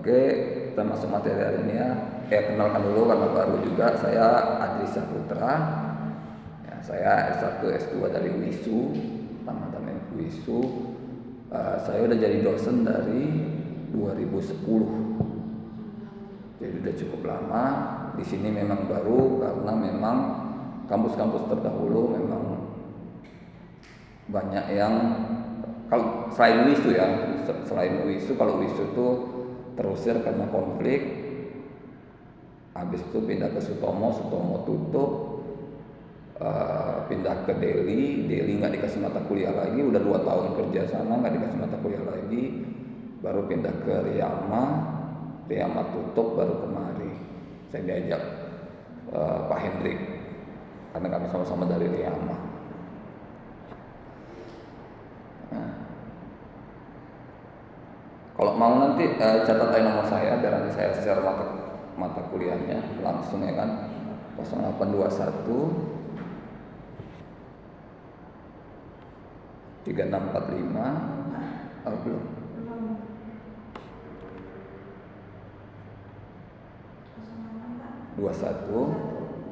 Oke, kita masuk materi hari ini ya. Kenalkan dulu karena baru juga, saya Adri Saputra. Ya, saya S1 S2 dari WISU, tamatan WISU. Saya udah jadi dosen dari 2010. Jadi udah cukup lama. Di sini memang baru karena memang kampus-kampus terdahulu memang banyak yang kalau selain WISU ya, kalau WISU itu terusir karena konflik. Habis itu pindah ke Sutomo tutup, pindah ke Delhi nggak dikasih mata kuliah lagi, udah 2 tahun kerja sana nggak dikasih mata kuliah lagi, baru pindah ke Riyama tutup, baru kemari saya diajak Pak Hendrik karena kami sama-sama dari Riyama. Kalau mau nanti catat aja nomor saya biar nanti saya share mata kuliahnya langsung ya kan. 0821 3645 belum. Dua satu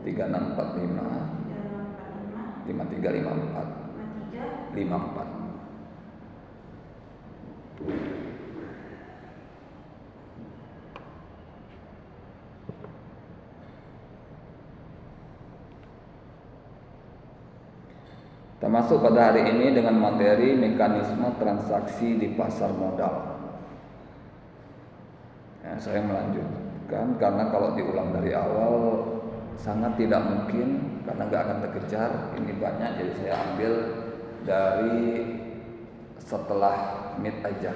3645 5354 54. Kita masuk pada hari ini dengan materi mekanisme transaksi di pasar modal. Ya, saya melanjutkan karena kalau diulang dari awal sangat tidak mungkin karena nggak akan terkejar. Ini banyak, jadi saya ambil dari setelah meet aja.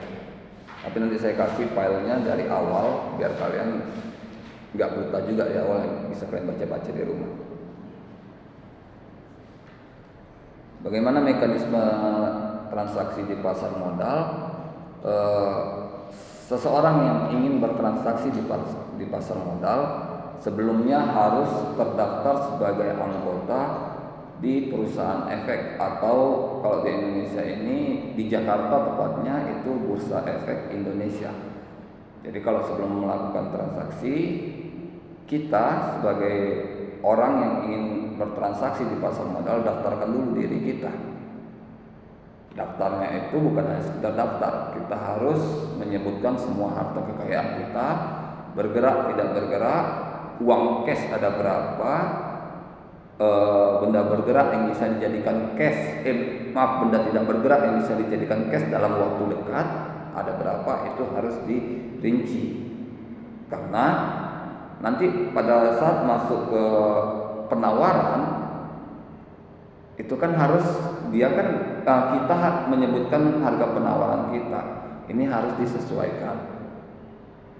Tapi nanti saya kasih filenya dari awal biar kalian nggak buta juga di awal, bisa kalian baca-baca di rumah. Bagaimana mekanisme transaksi di pasar modal? Seseorang yang ingin bertransaksi di pasar modal sebelumnya harus terdaftar sebagai anggota di perusahaan efek, atau kalau di Indonesia ini di Jakarta tepatnya itu Bursa Efek Indonesia. Jadi kalau sebelum melakukan transaksi, kita sebagai orang yang ingin bertransaksi di pasar modal daftarkan dulu diri kita. Daftarnya itu bukan hanya sekedar daftar, kita harus menyebutkan semua harta kekayaan kita, bergerak tidak bergerak, uang cash ada berapa, benda bergerak yang bisa dijadikan cash, benda tidak bergerak yang bisa dijadikan cash dalam waktu dekat ada berapa, itu harus dirinci. Karena nanti pada saat masuk ke penawaran itu kan harus kita menyebutkan harga penawaran kita, ini harus disesuaikan.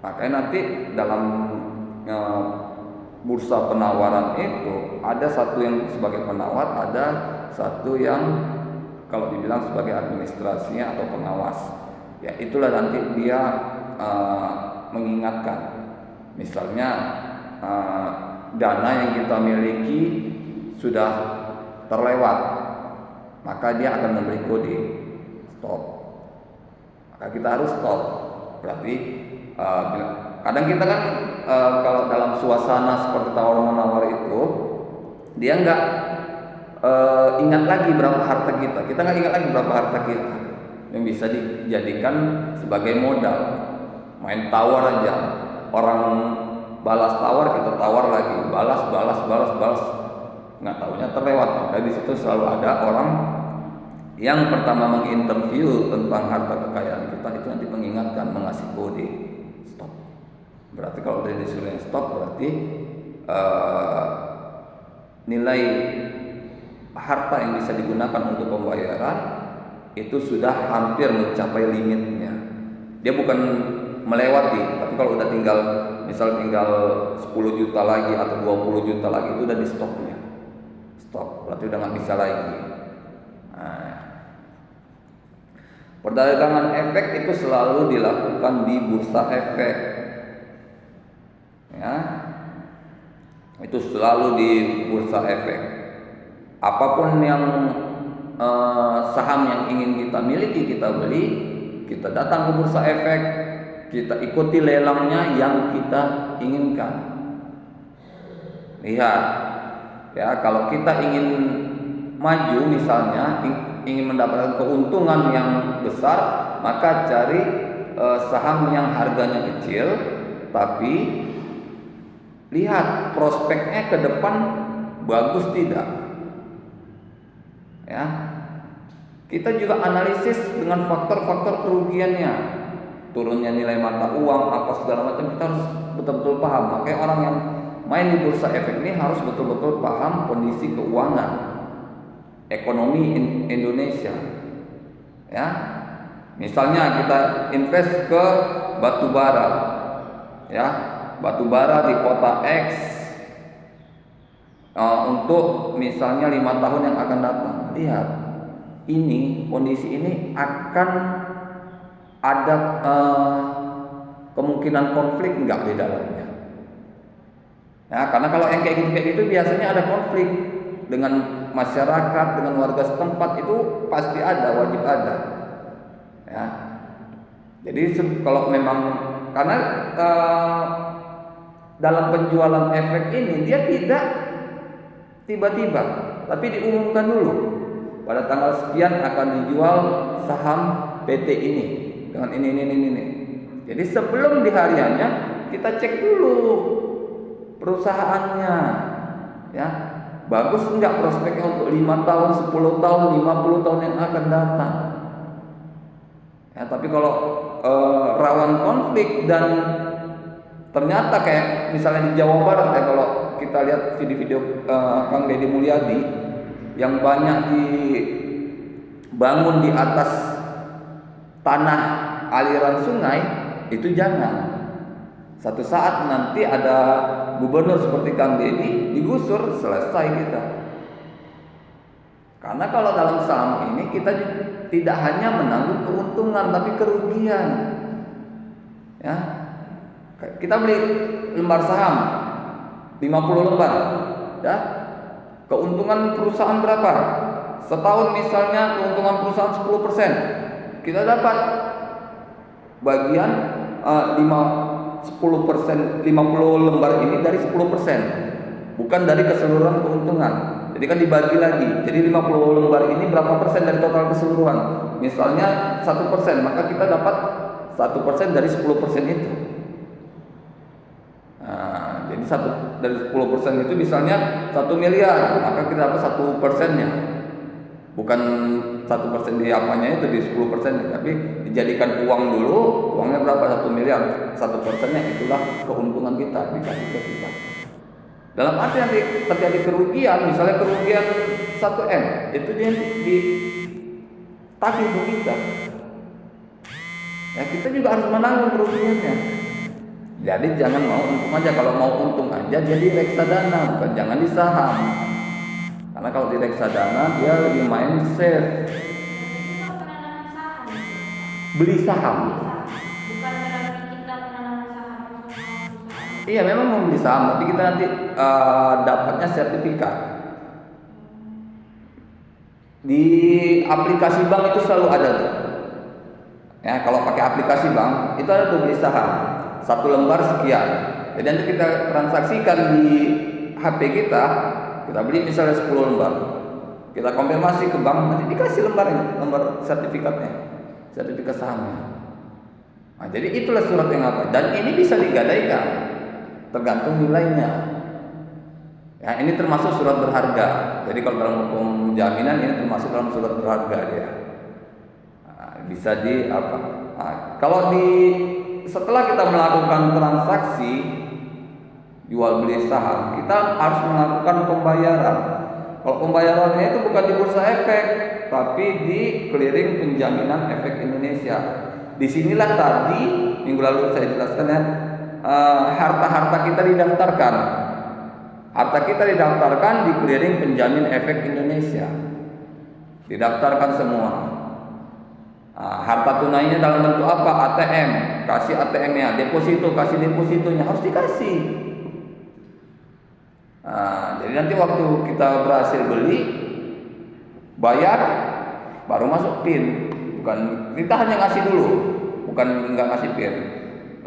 Makanya nanti dalam bursa penawaran itu ada satu yang sebagai penawar, ada satu yang kalau dibilang sebagai administrasinya atau pengawas. Ya itulah nanti dia mengingatkan. Misalnya dana yang kita miliki sudah terlewat, maka dia akan memberi kode stop. Maka kita harus stop. Berarti kadang kita kan kalau dalam suasana seperti tawar-menawar itu, dia nggak ingat lagi berapa harta kita. Kita nggak ingat lagi berapa harta kita yang bisa dijadikan sebagai modal. Main tawar aja, orang balas tawar, kita tawar lagi, balas, nggak tahunya terlewat. Maka di situ selalu ada orang yang pertama menginterview tentang harta kekayaan kita, itu nanti mengingatkan, mengasih kode stop. Berarti kalau udah disuruh stop, berarti nilai harta yang bisa digunakan untuk pembayaran itu sudah hampir mencapai limitnya. Dia bukan melewati, tapi kalau udah tinggal 10 juta lagi atau 20 juta lagi, itu udah di stopnya. Stop, berarti udah nggak bisa lagi. Perdagangan efek itu selalu dilakukan di bursa efek, ya. Itu selalu di bursa efek. Apapun yang saham yang ingin kita miliki, kita beli, kita datang ke bursa efek, kita ikuti lelangnya yang kita inginkan. Lihat, ya, kalau kita ingin maju misalnya, ingin mendapatkan keuntungan yang besar, maka cari saham yang harganya kecil, tapi lihat prospeknya ke depan bagus tidak. Ya, kita juga analisis dengan faktor-faktor kerugiannya, turunnya nilai mata uang, apa segala macam, kita harus betul-betul paham. Makanya orang yang main di bursa efek ini harus betul-betul paham kondisi keuangan, ekonomi Indonesia. Ya, misalnya kita invest ke batu bara, ya, batu bara di kota X untuk misalnya 5 tahun yang akan datang. Lihat, ini kondisi ini akan ada kemungkinan konflik enggak di dalamnya. Ya, karena kalau yang kayak gitu biasanya ada konflik dengan masyarakat, dengan warga setempat, itu pasti ada, wajib ada. Ya, jadi kalau memang karena dalam penjualan efek ini dia tidak tiba-tiba, tapi diumumkan dulu pada tanggal sekian akan dijual saham PT ini dengan ini. Jadi sebelum di hariannya kita cek dulu perusahaannya, ya, bagus enggak prospeknya untuk 5 tahun, 10 tahun, 50 tahun yang akan datang. Ya, tapi kalau rawan konflik dan ternyata kayak misalnya di Jawa Barat, ya, kalau kita lihat video-video Kang Deddy Mulyadi yang banyak dibangun di atas tanah aliran sungai, itu jangan. Satu saat nanti ada gubernur seperti Kang Deddy digusur, selesai kita. Karena kalau dalam saham ini kita tidak hanya menanggung keuntungan tapi kerugian. Ya, kita beli lembar saham 50 lembar, ya, keuntungan perusahaan berapa? Setahun misalnya keuntungan perusahaan 10%, kita dapat bagian 10%, 50 lembar ini dari 10%, bukan dari keseluruhan keuntungan. Jadi kan dibagi lagi. Jadi 50 lembar ini berapa persen dari total keseluruhan? Misalnya 1%, maka kita dapat 1% dari 10% itu. Nah, jadi dari 10% itu misalnya 1 miliar, maka kita dapat 1%-nya. Bukan 1% di apanya itu, di 10%, tapi dijadikan uang dulu. Uangnya berapa? 1 miliar. 1%-nya itulah keuntungan kita, dikasih ke kita. Dalam arti nanti terjadi kerugian, misalnya kerugian 1M, itu dia ditagih ke kita. Ya, kita juga harus menanggung kerugiannya. Jadi jangan mau untung aja. Kalau mau untung aja jadi reksadana, bukan jangan di saham. Karena kalau di reksadana dia lebih main safe. Beli saham. Bukan berarti kita menanam saham. Iya, memang mau beli saham, tapi kita nanti dapatnya sertifikat. Di aplikasi bank itu selalu ada tuh. Ya, kalau pakai aplikasi bank itu ada tuh beli saham. 1 lembar sekian. Jadi nanti kita transaksikan di HP kita beli misalnya 10 lembar. Kita konfirmasi ke bank, nanti dikasih lembarnya, lembar sertifikatnya, sertifikat sahamnya. Nah, jadi itulah surat yang apa? Dan ini bisa digadaikan, tergantung nilainya. Ya, ini termasuk surat berharga. Jadi kalau dalam hukum jaminan ini termasuk dalam surat berharga dia. Nah, bisa di apa? Nah, kalau setelah kita melakukan transaksi jual beli saham, kita harus melakukan pembayaran. Kalau pembayarannya itu bukan di bursa efek, tapi di clearing penjaminan efek Indonesia. Disinilah tadi minggu lalu saya jelaskan, ya, harta-harta kita didaftarkan. Harta kita didaftarkan di clearing penjamin efek Indonesia. Didaftarkan semua. Harta tunainya dalam bentuk apa? ATM, kasih ATM-nya. Deposito, kasih depositonya, harus dikasih. Jadi nanti waktu kita berhasil beli, bayar, baru masuk PIN. Bukan kita hanya ngasih dulu, bukan nggak ngasih PIN.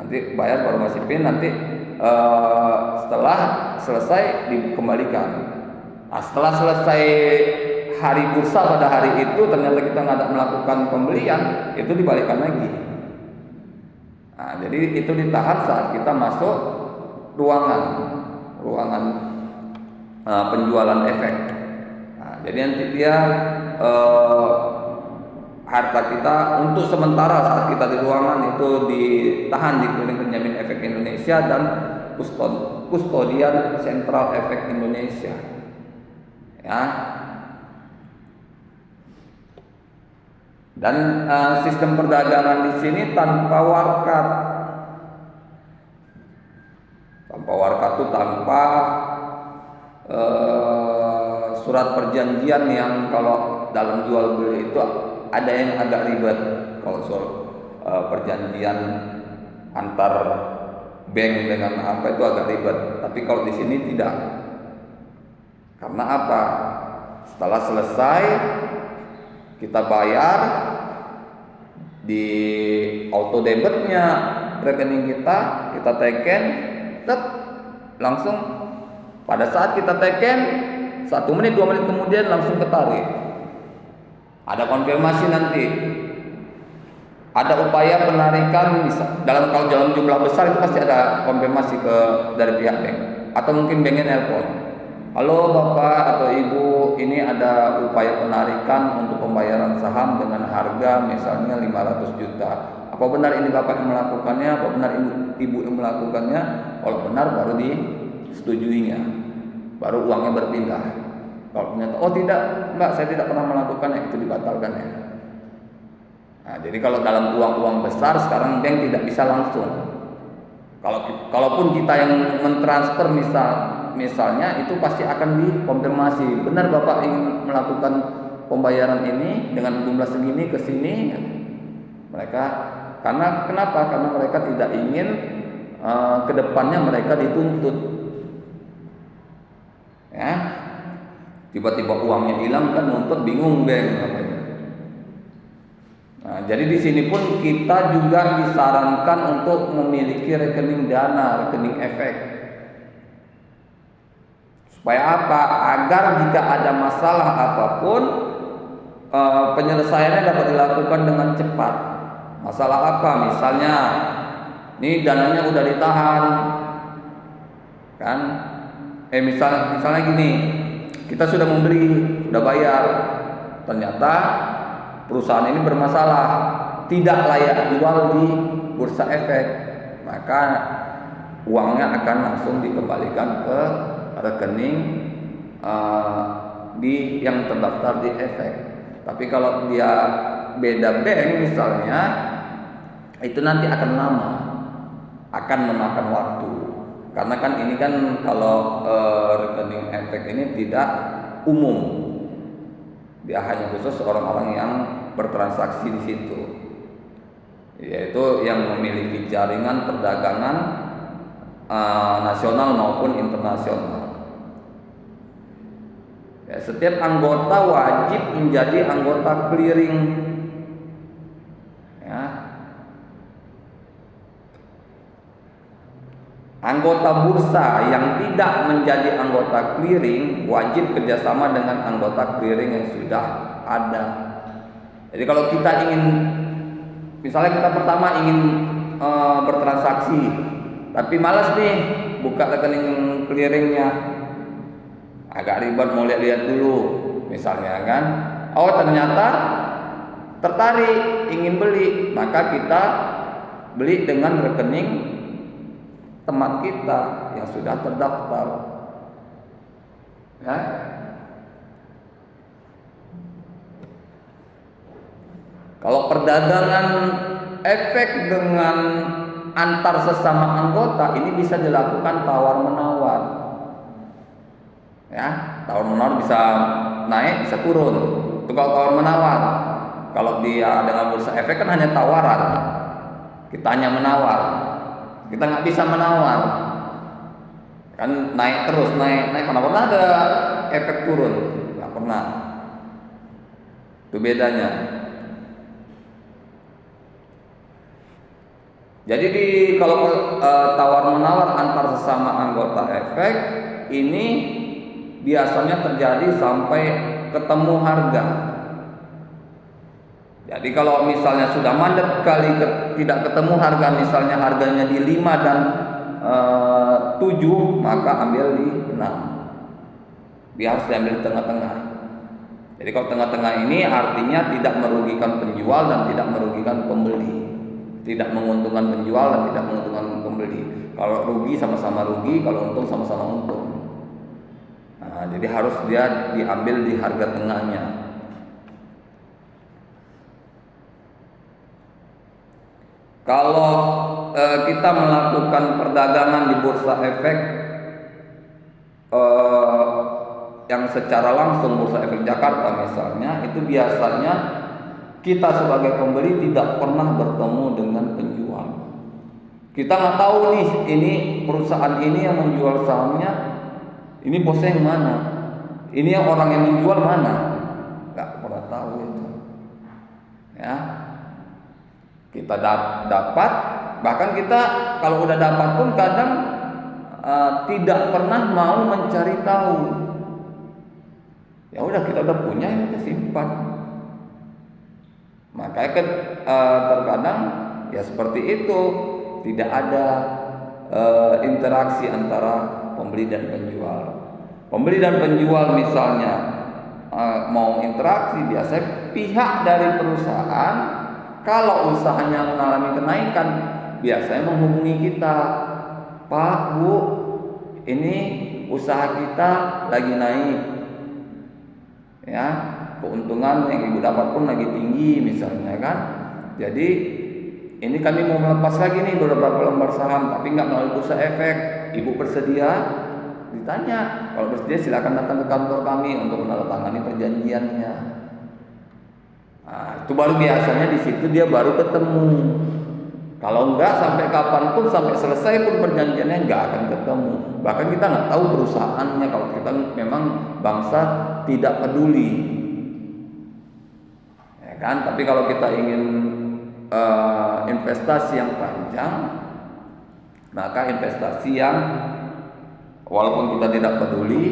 nanti bayar baru masih PIN, nanti setelah selesai dikembalikan. Nah, setelah selesai hari bursa pada hari itu ternyata kita nggak melakukan pembelian, itu dibalikan lagi. Nah, jadi itu ditahan saat kita masuk ruangan penjualan efek. Nah, jadi nanti dia harta kita untuk sementara saat kita di ruangan itu ditahan di Klinik Penjamin Efek Indonesia dan Kustodian Sentral Efek Indonesia. Ya. Dan sistem perdagangan di sini tanpa warkat. Tanpa warkat itu tanpa surat perjanjian yang kalau dalam jual beli itu ada yang agak ribet. Kalau soal perjanjian antar bank dengan apa itu agak ribet. Tapi kalau di sini tidak. Karena apa? Setelah selesai kita bayar di auto debitnya rekening kita teken, langsung pada saat kita teken 1 menit 2 menit kemudian langsung ketarik. Ada konfirmasi nanti. Ada upaya penarikan kalau dalam jumlah besar itu pasti ada konfirmasi dari pihak bank atau mungkin banknya nelpon. Halo Bapak atau Ibu, ini ada upaya penarikan untuk pembayaran saham dengan harga misalnya 500 juta. Apa benar ini Bapak yang melakukannya? Apa benar Ibu yang melakukannya? Kalau benar baru disetujuinya, baru uangnya berpindah. Kalau ternyata oh tidak, enggak, saya tidak pernah melakukannya, itu dibatalkan ya. Nah, jadi kalau dalam uang besar sekarang bank tidak bisa langsung. Kalaupun kita yang mentransfer misalnya itu pasti akan dikonfirmasi, benar Bapak ingin melakukan pembayaran ini dengan jumlah segini ke sini. Mereka kenapa? Karena mereka tidak ingin kedepannya mereka dituntut. Ya. Tiba-tiba uangnya hilang kan nuntut, bingung bank namanya. Nah, jadi di sini pun kita juga disarankan untuk memiliki rekening dana, rekening efek. Supaya apa? Agar jika ada masalah apapun penyelesaiannya dapat dilakukan dengan cepat. Masalah apa? Misalnya, ini dananya udah ditahan, kan? Misalnya gini, kita sudah membeli, sudah bayar, ternyata perusahaan ini bermasalah, tidak layak jual di bursa efek, maka uangnya akan langsung dikembalikan ke rekening yang terdaftar di efek. Tapi kalau dia beda bank misalnya, itu nanti akan lama, akan memakan waktu. Karena kan ini kan kalau rekening efek ini tidak umum, dia hanya khusus orang-orang yang bertransaksi di situ, yaitu yang memiliki jaringan perdagangan nasional maupun internasional. Ya, setiap anggota wajib menjadi anggota clearing. Ya. Anggota bursa yang tidak menjadi anggota clearing wajib kerjasama dengan anggota clearing yang sudah ada. Jadi kalau kita ingin, misalnya kita pertama ingin bertransaksi, tapi malas nih buka rekening clearingnya, agak ribet, mau lihat-lihat dulu, misalnya kan. Oh ternyata tertarik ingin beli, maka kita beli dengan rekening teman kita yang sudah terdaftar. Ya. Kalau perdagangan efek dengan antar sesama anggota ini bisa dilakukan tawar menawar. Ya, tawar menawar bisa naik, bisa turun. Itu kalau tawar menawar. Kalau dia dengan bursa efek kan hanya tawaran. Kita hanya menawar. Kita nggak bisa menawar, kan naik terus, naik. Mana pernah ada efek turun? Nggak pernah. Itu bedanya. Jadi kalau tawar menawar antar sesama anggota efek ini biasanya terjadi sampai ketemu harga. Jadi kalau misalnya sudah mandek kali tidak ketemu harga, misalnya harganya di 5 dan 7, maka ambil di 6. Dia harus diambil di tengah-tengah. Jadi kalau tengah-tengah ini artinya tidak merugikan penjual dan tidak merugikan pembeli. Tidak menguntungkan penjual dan tidak menguntungkan pembeli. Kalau rugi sama-sama rugi, kalau untung sama-sama untung. Nah, jadi harus dia diambil di harga tengahnya. Kalau kita melakukan perdagangan di bursa efek yang secara langsung, bursa efek Jakarta misalnya, itu biasanya kita sebagai pembeli tidak pernah bertemu dengan penjual. Kita nggak tahu nih, ini perusahaan ini yang menjual sahamnya, ini bosnya yang mana, ini yang orang yang menjual mana, nggak pernah tahu itu. Ya, kita dapat, bahkan kita kalau udah dapat pun kadang tidak pernah mau mencari tahu. Ya udah, kita udah punya, ya kita simpan. Makanya terkadang ya seperti itu, tidak ada interaksi antara pembeli dan penjual. Pembeli dan penjual misalnya mau interaksi, biasanya pihak dari perusahaan kalau usahanya mengalami kenaikan biasanya menghubungi kita, Pak, Bu, ini usaha kita lagi naik, ya, keuntungan yang ibu dapat pun lagi tinggi misalnya kan. Jadi ini kami mau melepas lagi nih beberapa lembar saham, tapi nggak melalui bursa efek. Ibu bersedia? Ditanya. Kalau bersedia silakan datang ke kantor kami untuk menandatangani perjanjiannya. Nah, itu baru biasanya di situ dia baru ketemu. Kalau enggak, sampai kapanpun, sampai selesai pun perjanjiannya nggak akan ketemu. Bahkan kita nggak tahu perusahaannya kalau kita memang bangsa tidak peduli. Kan, tapi kalau kita ingin investasi yang panjang, maka investasi yang walaupun kita tidak peduli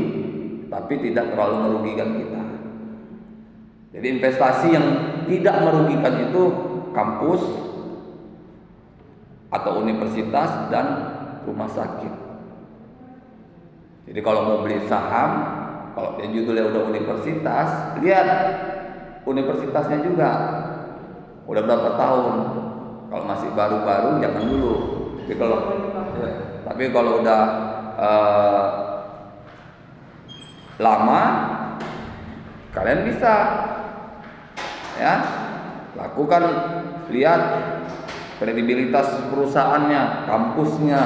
tapi tidak terlalu merugikan kita. Jadi investasi yang tidak merugikan itu kampus atau universitas dan rumah sakit. Jadi kalau mau beli saham, kalau dia judulnya udah universitas, lihat universitasnya juga udah berapa tahun. Kalau masih baru-baru jangan dulu. Tapi kalau udah lama, kalian bisa ya lakukan, lihat kredibilitas perusahaannya, kampusnya,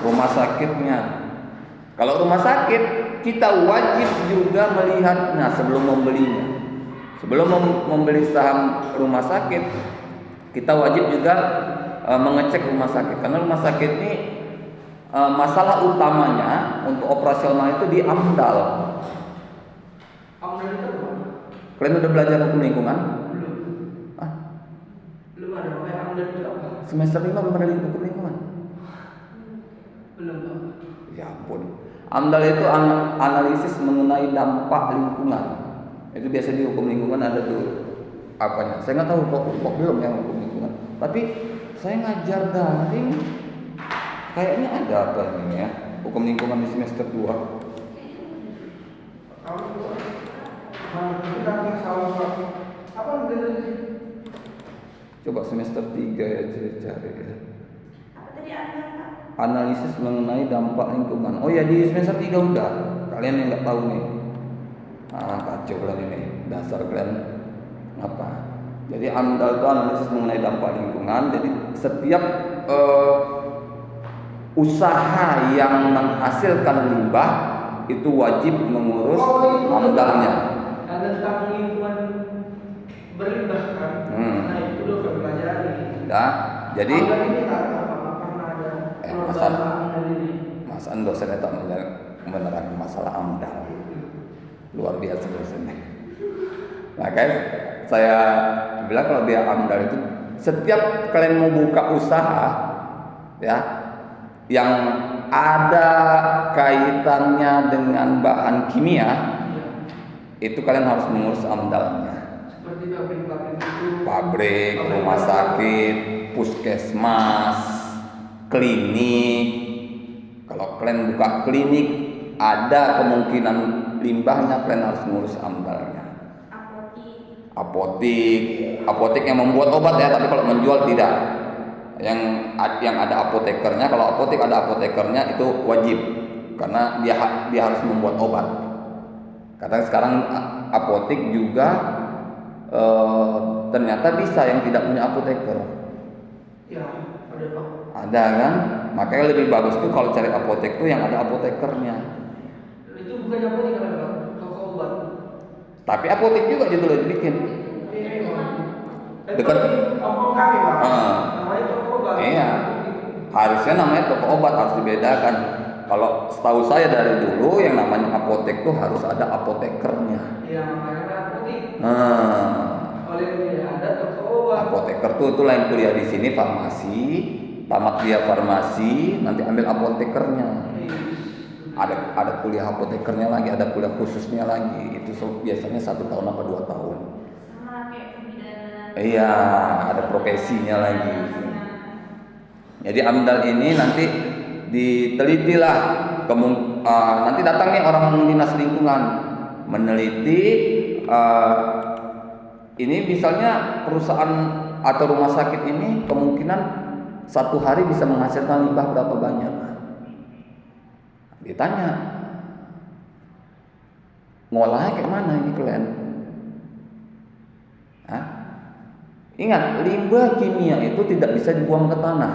rumah sakitnya. Kalau rumah sakit kita wajib juga melihatnya sebelum membelinya. Sebelum membeli saham rumah sakit, kita wajib juga mengecek rumah sakit, karena rumah sakit ini masalah utamanya untuk operasional itu di AMDAL. AMDAL itu apa? Kalian udah belajar hukum lingkungan? Belum. Belum ada. Makanya AMDAL itu apa? Semester 5 belum ada hukum lingkungan? Belum, Pak. Ya ampun. AMDAL itu analisis mengenai dampak lingkungan. Itu biasa di hukum lingkungan ada tuh apanya. Saya nggak tahu kok belum yang hukum lingkungan. Tapi saya ngajar daring, kayaknya ada apa ini ya, hukum lingkungan di semester 2. Coba semester 3 ya cari ya. Apa tadi Anda, Pak? Analisis mengenai dampak lingkungan. Oh ya, di semester 3 udah. Kalian yang nggak tahu nih. Kacau kalian ini, dasar kalian apa? Jadi AMDAL itu analisis mengenai dampak lingkungan. Jadi setiap usaha yang menghasilkan limbah itu wajib mengurus AMDAL-nya. Yang tentang lingkungan berlimbah kan? Nah itu udah pelajari. Ya, jadi AMDAL ini nggak pernah ada perubahan AMDAL ini. Mas dosennya tak menerangkan masalah AMDAL. Luar biasa dosennya. Makanya saya bilang kalau dia AMDAL itu setiap kalian mau buka usaha ya, yang ada kaitannya dengan bahan kimia, itu kalian harus mengurus amdalnya. Seperti pabrik-pabrik itu. Pabrik, rumah sakit, puskesmas, klinik. Kalau kalian buka klinik, ada kemungkinan limbahnya, kalian harus mengurus amdalnya. Apotek yang membuat obat ya, tapi kalau menjual tidak. Yang ada apotekernya, kalau apotek ada apotekernya itu wajib, karena dia harus membuat obat. Karena sekarang apotek juga ternyata bisa yang tidak punya apoteker. Ya, ada Pak. Ada kan? Makanya lebih bagus tuh kalau cari apotek tuh yang ada apotekernya. Itu bukan apotek kan Pak, toko obat. Tapi apotek juga judulnya dibikin. Dekat kampung kami Pak. Namanya toko obat. Iya. Harusnya namanya toko obat, harus dibedakan. Kalau setahu saya dari dulu yang namanya apotek tuh harus ada apotekernya. Iya, makanya apotek. Oleh tidak ada toko obat. Apoteker tuh yang kuliah di sini farmasi, tamat dia farmasi, nanti ambil apotekernya. Ada kuliah apotekernya lagi, ada kuliah khususnya lagi. Itu biasanya 1 tahun apa 2 tahun. Sama kayak pembidana. Iya, ada profesinya lagi. Jadi amdal ini nanti ditelitilah, nanti datang nih orang dinas lingkungan meneliti. Ini misalnya perusahaan atau rumah sakit ini kemungkinan 1 hari bisa menghasilkan limbah berapa banyak. Ditanya, ngolahnya kayak mana ini kalian? Ingat, limbah kimia itu tidak bisa dibuang ke tanah.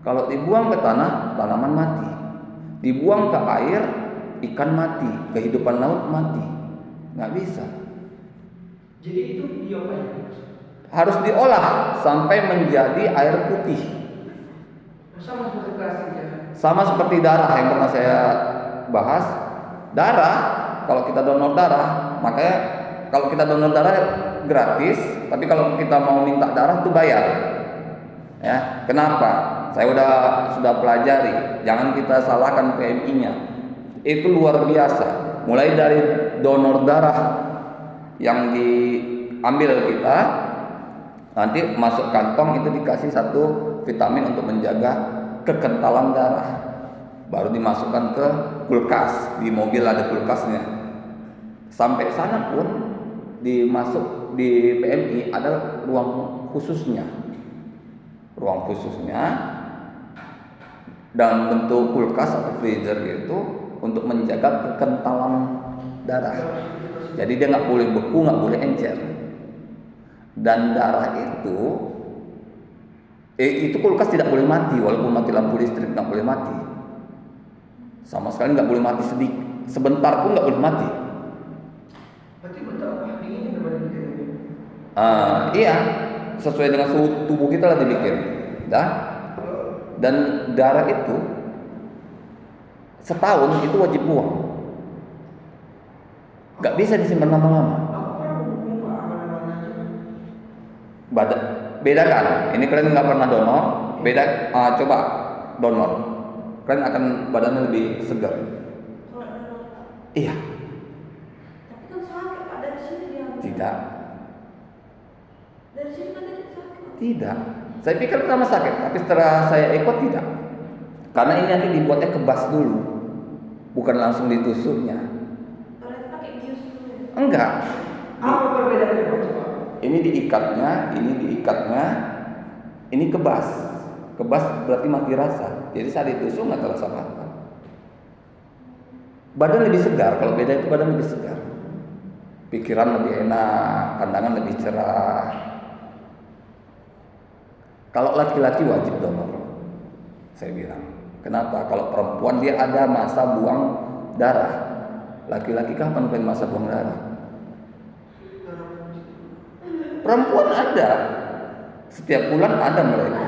Kalau dibuang ke tanah, tanaman mati. Dibuang ke air, ikan mati, kehidupan laut mati. Nggak bisa. Jadi itu diopain? Harus diolah sampai menjadi air putih. Sama seperti plastik ya? Sama seperti darah yang pernah saya bahas. Darah, kalau kita donor darah, makanya kalau kita donor darah gratis, tapi kalau kita mau minta darah itu bayar. Ya, kenapa? Saya sudah pelajari. Jangan kita salahkan PMI-nya. Itu luar biasa. Mulai dari donor darah yang diambil kita, nanti masuk kantong itu dikasih 1 vitamin untuk menjaga kekentalan darah. Baru dimasukkan ke kulkas. Di mobil ada kulkasnya. Sampai sana pun dimasuk di PMI ada ruang khususnya. Ruang khususnya dalam bentuk kulkas atau freezer gitu untuk menjaga kekentalan darah. Jadi dia nggak boleh beku, nggak boleh encer. Dan darah itu kulkas tidak boleh mati, walaupun mati lampu listrik nggak boleh mati. Sama sekali nggak boleh mati sedikit, sebentar pun nggak boleh mati. Berarti betapa dinginnya daripada dibikin. Iya, sesuai dengan suhu tubuh kita lah dibikin. Dan darah itu setahun itu wajib buang. Gak bisa disimpan lama-lama. Bedakan. Ini kalian nggak pernah donor. Coba donor. Kalian akan badannya lebih segar. Iya. Tapi kan sakit Pak, dari sini dia. Tidak. Dari sini kan dia sakit. Tidak. Saya pikir pertama sakit, tapi setelah saya ikut tidak. Karena ini nanti dibuatnya kebas dulu, bukan langsung ditusuknya. Berarti pakai bius dulu ya? Enggak. Apa perbedaannya Pak? Ini diikatnya, ini kebas. Kebas berarti mati rasa. Jadi saat ditusuk nggak terasa apa-apa. Badan lebih segar. Kalau beda itu badan lebih segar. Pikiran lebih enak, pandangan lebih cerah. Kalau laki-laki wajib donor, saya bilang. Kenapa? Kalau perempuan dia ada masa buang darah. Laki-laki kapan pengen masa buang darah? Perempuan ada. Setiap bulan ada mereka.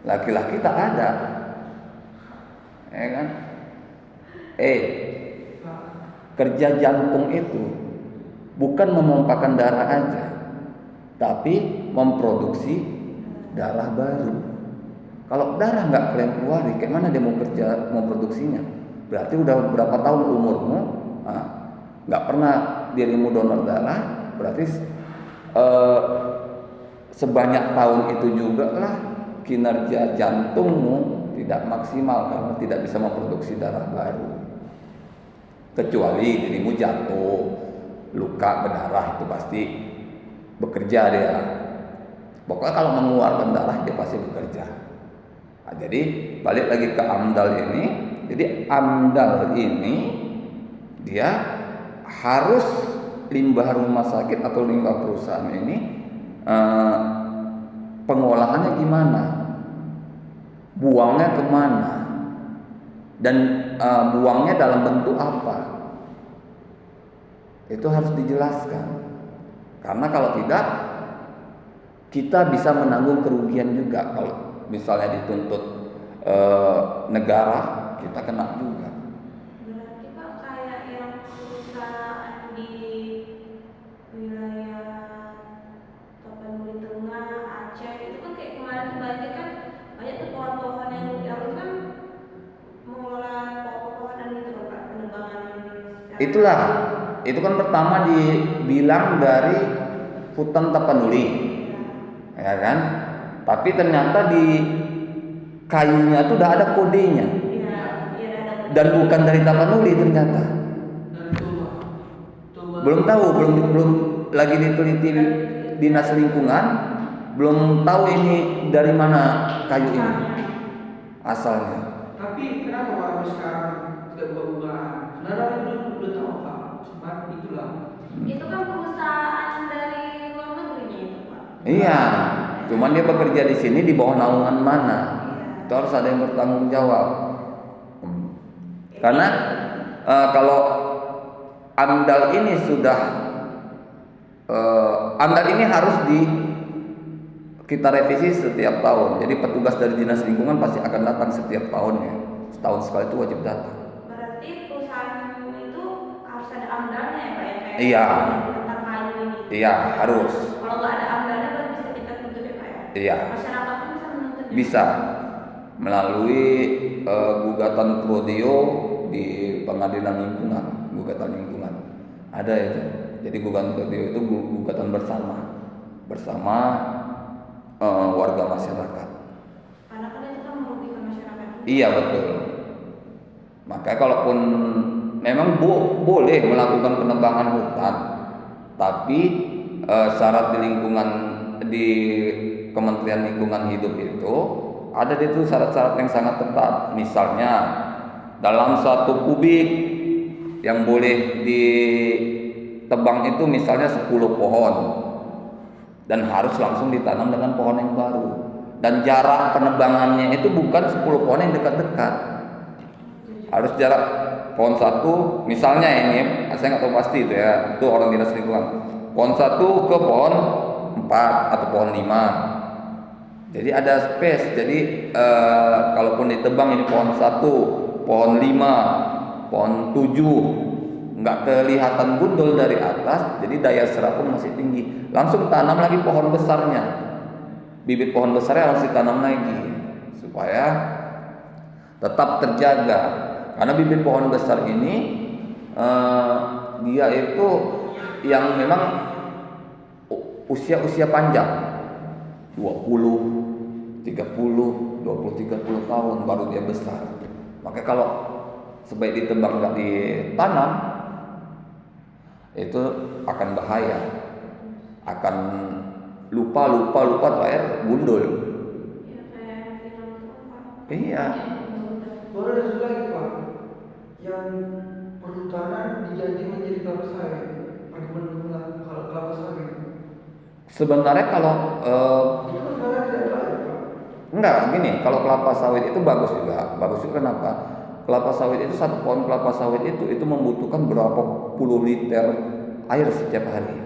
Laki-laki tak ada. Ya kan? Kerja jantung itu bukan memompakan darah aja, tapi memproduksi darah baru. Kalau darah nggak kalian keluarin, kayak mana dia mau kerja, mau produksinya? Berarti udah berapa tahun umurmu, nggak pernah dirimu donor darah, berarti sebanyak tahun itu juga lah kinerja jantungmu tidak maksimal karena tidak bisa memproduksi darah baru. Kecuali dirimu jatuh, luka berdarah, itu pasti bekerja dia. Pokoknya kalau mengeluarkan darah dia pasti bekerja. Nah, jadi balik lagi ke AMDAL ini. Jadi AMDAL ini dia harus limbah rumah sakit atau limbah perusahaan ini pengolahannya gimana, buangnya kemana, dan buangnya dalam bentuk apa, itu harus dijelaskan. Karena kalau tidak, kita bisa menanggung kerugian juga. Kalau misalnya dituntut negara, kita kena juga. Berarti Pak kayak yang perusahaan di wilayah Tapanuli Tengah, Aceh itu kan kayak kemarin tuh banjir kan, banyak tuh pohon-pohon yang harus kan mengelola pohon-pohonan gitu loh Pak, penebangan secara- Itulah, itu kan pertama dibilang dari hutan Tapanuli, ya kan? Tapi ternyata di kayunya tuh udah ada kodenya, Iya, iya ada. dan bukan dari Tapanuli ternyata. Dan coba Belum tahu, belum lagi diteliti dinas lingkungan, belum tahu ini dari mana kayu ini asalnya. Tapi kenapa Pak sampai sekarang tidak buka-bukaan? Sebenarnya itu udah tahu Pak, cuma itulah. Itu kan perusahaan dari luar negerinya itu Pak. Iya, cuman dia bekerja di sini di bawah naungan mana? Iya. Itu harus ada yang bertanggung jawab. Karena kalau AMDAL ini sudah AMDAL ini harus kita revisi setiap tahun. Jadi petugas dari dinas lingkungan pasti akan datang setiap tahunnya. Setahun sekali itu wajib datang. Berarti perusahaan itu harus ada AMDAL-nya ya Pak ya? Kayak Iya. tentang kayu ini. Iya, harus. Kalau nggak ada AMDAL-nya baru bisa kita tuntut ya Pak ya? Iya. Masyarakat pun bisa menuntutnya? Bisa melalui gugatan prodeo di pengadilan lingkungan, gugatan lingkungan. Ada itu. Jadi gugatan prodeo itu gugatan bersama warga masyarakat. Karena kan itu kan merugikan masyarakat. Iya betul. Makanya kalaupun memang boleh melakukan penebangan hutan, tapi syarat di lingkungan di Kementerian Lingkungan Hidup itu ada itu syarat-syarat yang sangat ketat. Misalnya dalam 1 kubik yang boleh ditebang itu misalnya 10 pohon, dan harus langsung ditanam dengan pohon yang baru. Dan jarak penebangannya itu bukan 10 pohon yang dekat-dekat. Harus jarak pohon 1, misalnya ini, saya nggak tahu pasti itu ya, itu orang dinas lingkungan. Pohon 1 ke pohon 4 atau pohon 5. Jadi ada space. Jadi kalaupun ditebang ini pohon 1, pohon 5, pohon 7, nggak kelihatan gundul dari atas, jadi daya serap pun masih tinggi. Langsung tanam lagi pohon besarnya, bibit pohon besarnya harus ditanam lagi supaya tetap terjaga. Karena bibit pohon besar ini dia itu yang memang usia panjang, 20, 30, 20-30 tahun baru dia besar. Makanya kalau sebaik ditebang nggak ditanam, itu akan bahaya, akan lupa terakhir gundul. Ya kayak film itu Pak. Iya. Baru ada satu lagi Pak, yang perhutanan diganti menjadi kelapa sawit. Bagaimana kalau kelapa sawit? Sebenarnya kalau Itu kan sebenarnya tidak baik Pak. enggak gini, kalau kelapa sawit itu bagus juga. Bagus juga kenapa? Kelapa sawit itu, 1 pohon kelapa sawit itu membutuhkan berapa puluh liter air setiap hari.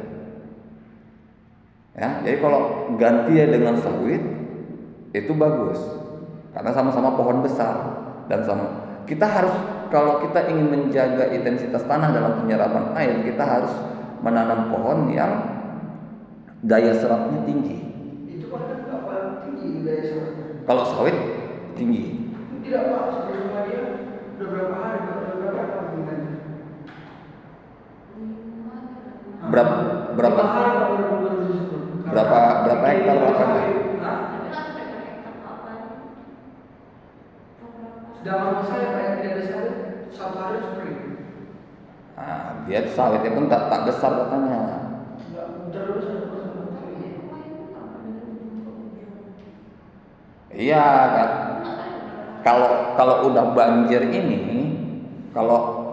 Ya, jadi kalau ganti ya dengan sawit itu bagus. Karena sama-sama pohon besar dan kita harus, kalau kita ingin menjaga intensitas tanah dalam penyerapan air, kita harus menanam pohon yang daya serapnya tinggi. Itu kan nggak paling tinggi wilayah sana? Kalau sawit tinggi. Tidak Pak, di rumah dia udah berapa hari, udah berapa tahun hubungannya? Berapa berapa 5 hari Pak baru disebut. berapa hektar lapangan? Hah? Tapi nggak sampai berhektar apa nih? Sedangkan rumah saya Pak yang tidak ada sawit, 1 hari spring. Nah, dia sawitnya pun tak besar katanya. Enggak terus. Iya kan. Kalau udah banjir ini, kalau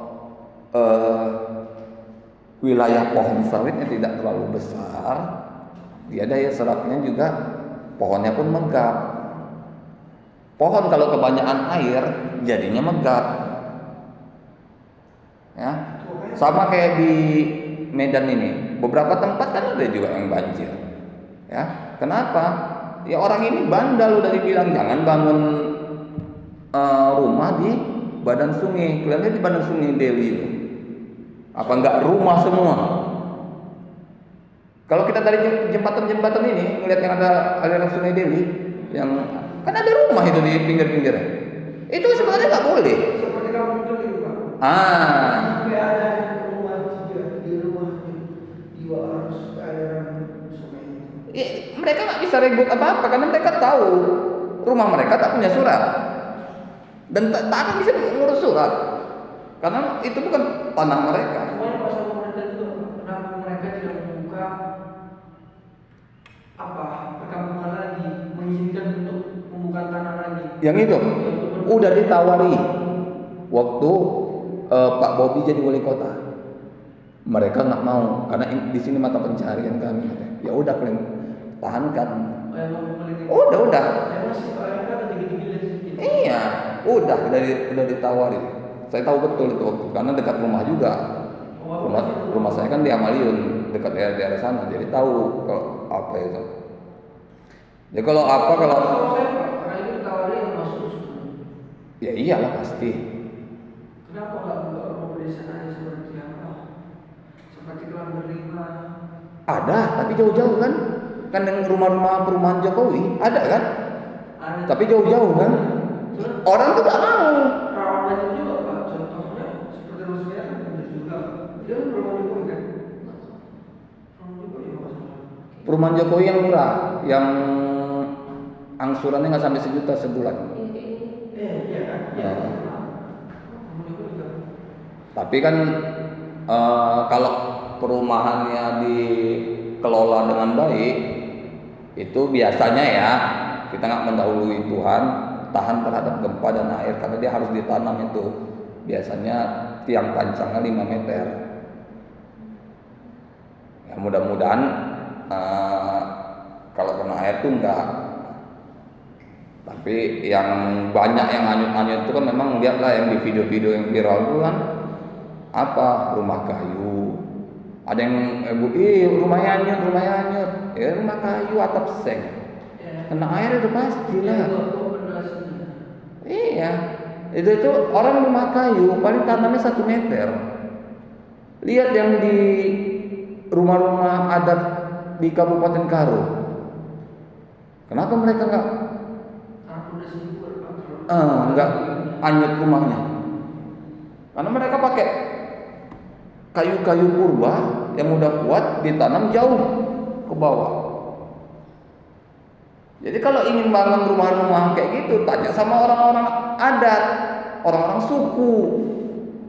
wilayah pohon sawitnya tidak terlalu besar, dia daya serapnya juga pohonnya pun megap. Pohon kalau kebanyakan air jadinya megap. Ya. Sama kayak di Medan ini, beberapa tempat kan ada juga yang banjir. Ya. Kenapa? Ya orang ini bandel, udah dibilang jangan bangun rumah di badan sungai. Kelihatannya di badan sungai Delhi itu. Apa enggak rumah semua? Kalau kita dari jembatan-jembatan ini ngelihat yang ada aliran sungai Delhi, yang kan ada rumah itu di pinggir-pinggirnya. Itu sebenarnya nggak boleh. Seperti kamu dulu Pak. Sampai ada rumah juga di rumah di arus aliran sungai itu. Mereka nggak bisa ribut apa-apa karena mereka tahu rumah mereka tak punya surat dan tak akan bisa ngurus surat karena itu bukan tanah mereka. Semuanya pasal pemerintah itu kenapa mereka tidak membuka perkampungan lagi, mengizinkan untuk membuka tanah lagi. Yang itu udah ditawari waktu Pak Bobi jadi wali kota. Mereka nggak mau karena di sini mata pencaharian kami. Ya udah kalian tahankan. Udah. Iya, udah ditawari. Saya tahu betul itu karena dekat rumah juga. Rumah saya kan di Amaliun, dekat daerah sana. Jadi tahu kalau apa itu. Ya kalau ya iyalah pasti. Kenapa nggak buka rumah pedesaan aja seperti apa? Seperti Kelang Berlima. Ada, tapi jauh-jauh kan? Kan dengan rumah-rumah perumahan Jokowi ada kan? Ada. Tapi jauh-jauh kan? Orang tuh gak mau. Rawan banyak juga Pak. Contohnya seperti Rusia kan ada juga. Dia kan perumahan Jokowi kan? Perumahan Jokowi ya masalah. Perumahan Jokowi yang murah, yang angsurannya nggak sampai 1 juta sebulan. Iya kan? Iya. Tapi kan kalau perumahannya dikelola dengan baik, itu biasanya ya kita nggak mendahului Tuhan, tahan terhadap gempa dan air karena dia harus ditanam itu. Biasanya tiang pancangnya 5 meter. Ya mudah-mudahan kalau kena air tuh enggak. Tapi yang banyak yang hanyut-hanyut itu kan memang lihatlah yang di video-video yang viral itu kan apa rumah kayu. Ada yang rumahnya hanyut. Ya rumah kayu atap seng. Kena air itu pastilah. Iya. Itu orang rumah kayu paling tanamnya 1 meter. Lihat yang di rumah-rumah adat di Kabupaten Karo. Kenapa mereka enggak hanyut rumahnya? Karena mereka pakai kayu-kayu purba yang udah kuat ditanam jauh ke bawah. Jadi kalau ingin bangun rumah-rumah kayak gitu, tanya sama orang-orang adat, orang-orang suku.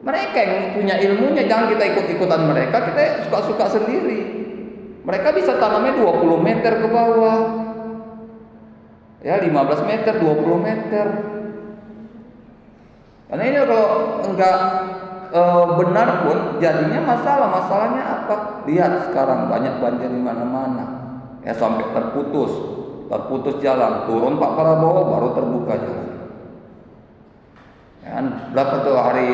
Mereka yang punya ilmunya, jangan kita ikut-ikutan mereka, kita suka-suka sendiri. Mereka bisa tanamnya 20 meter ke bawah. Ya 15 meter, 20 meter. Karena ini kalau enggak benar pun jadinya masalahnya apa? Lihat sekarang banyak banjir di mana-mana. Ya sampai terputus jalan, turun Pak Prabowo baru terbuka jalan. Ya, berapa tuh hari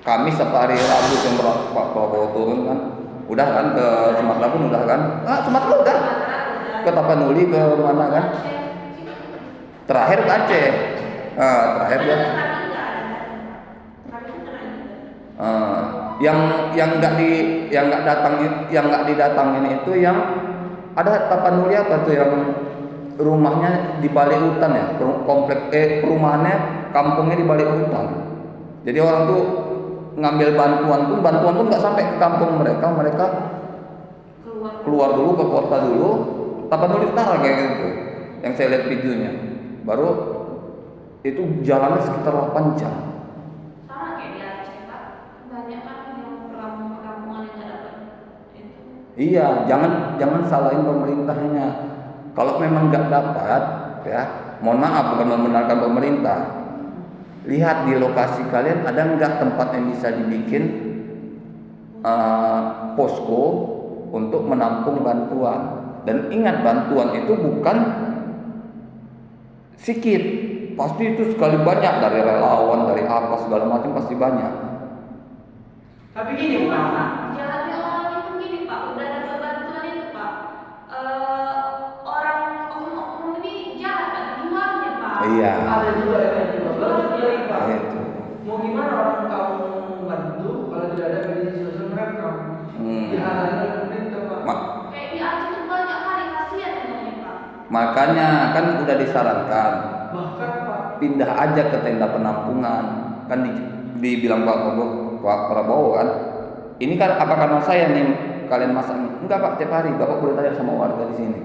Kamis atau hari Rabu yang Pak Prabowo turun kan? Udah kan ke Sumatera pun udah kan? Sumatera udah. Ke Tapanuli ke mana kan? Terakhir ke Aceh. Terakhir dia. Yang nggak didatangin itu yang ada Tapanuli apa tuh yang rumahnya di balik hutan ya, komplek perumahannya, kampungnya di balik hutan. Jadi orang tuh ngambil bantuan pun nggak sampai ke kampung mereka, mereka keluar dulu ke kota dulu, Tapanuli Utara kayak gitu. Yang saya lihat videonya, baru itu jalannya sekitar 8 jam. Sama kayak di Aceh Pak, banyak kan yang perkampungan yang nggak dapat itu. Iya, jangan salahin pemerintahnya. Kalau memang nggak dapat, ya, mohon maaf bukan membenarkan pemerintah. Lihat di lokasi kalian ada nggak tempat yang bisa dibikin posko untuk menampung bantuan. Dan ingat, bantuan itu bukan sedikit, pasti itu sekali banyak, dari relawan, dari apa segala macam pasti banyak. Tapi gini Pak, Jalannya orang itu gini Pak, udah dapat bantuan itu Pak, orang oknum ini jahat Pak, dijualnya Pak. Iya. ada juga yang kayak gitu. Baru lagi Pak. Itu. Mau gimana orang kamu bantu kalau tidak ada media sosial merekam? Dihalangi oleh pemerintah Pak. Kayak di Aceh tuh banyak kali, kasihan ini Pak. Makanya kan udah disarankan Bahkan Pak, pindah aja ke tenda penampungan. Kan dibilang Pak Prabowo kan, ini kan apa karena saya nih kalian masak? Enggak Pak, tiap hari Bapak boleh tanya sama warga di sini.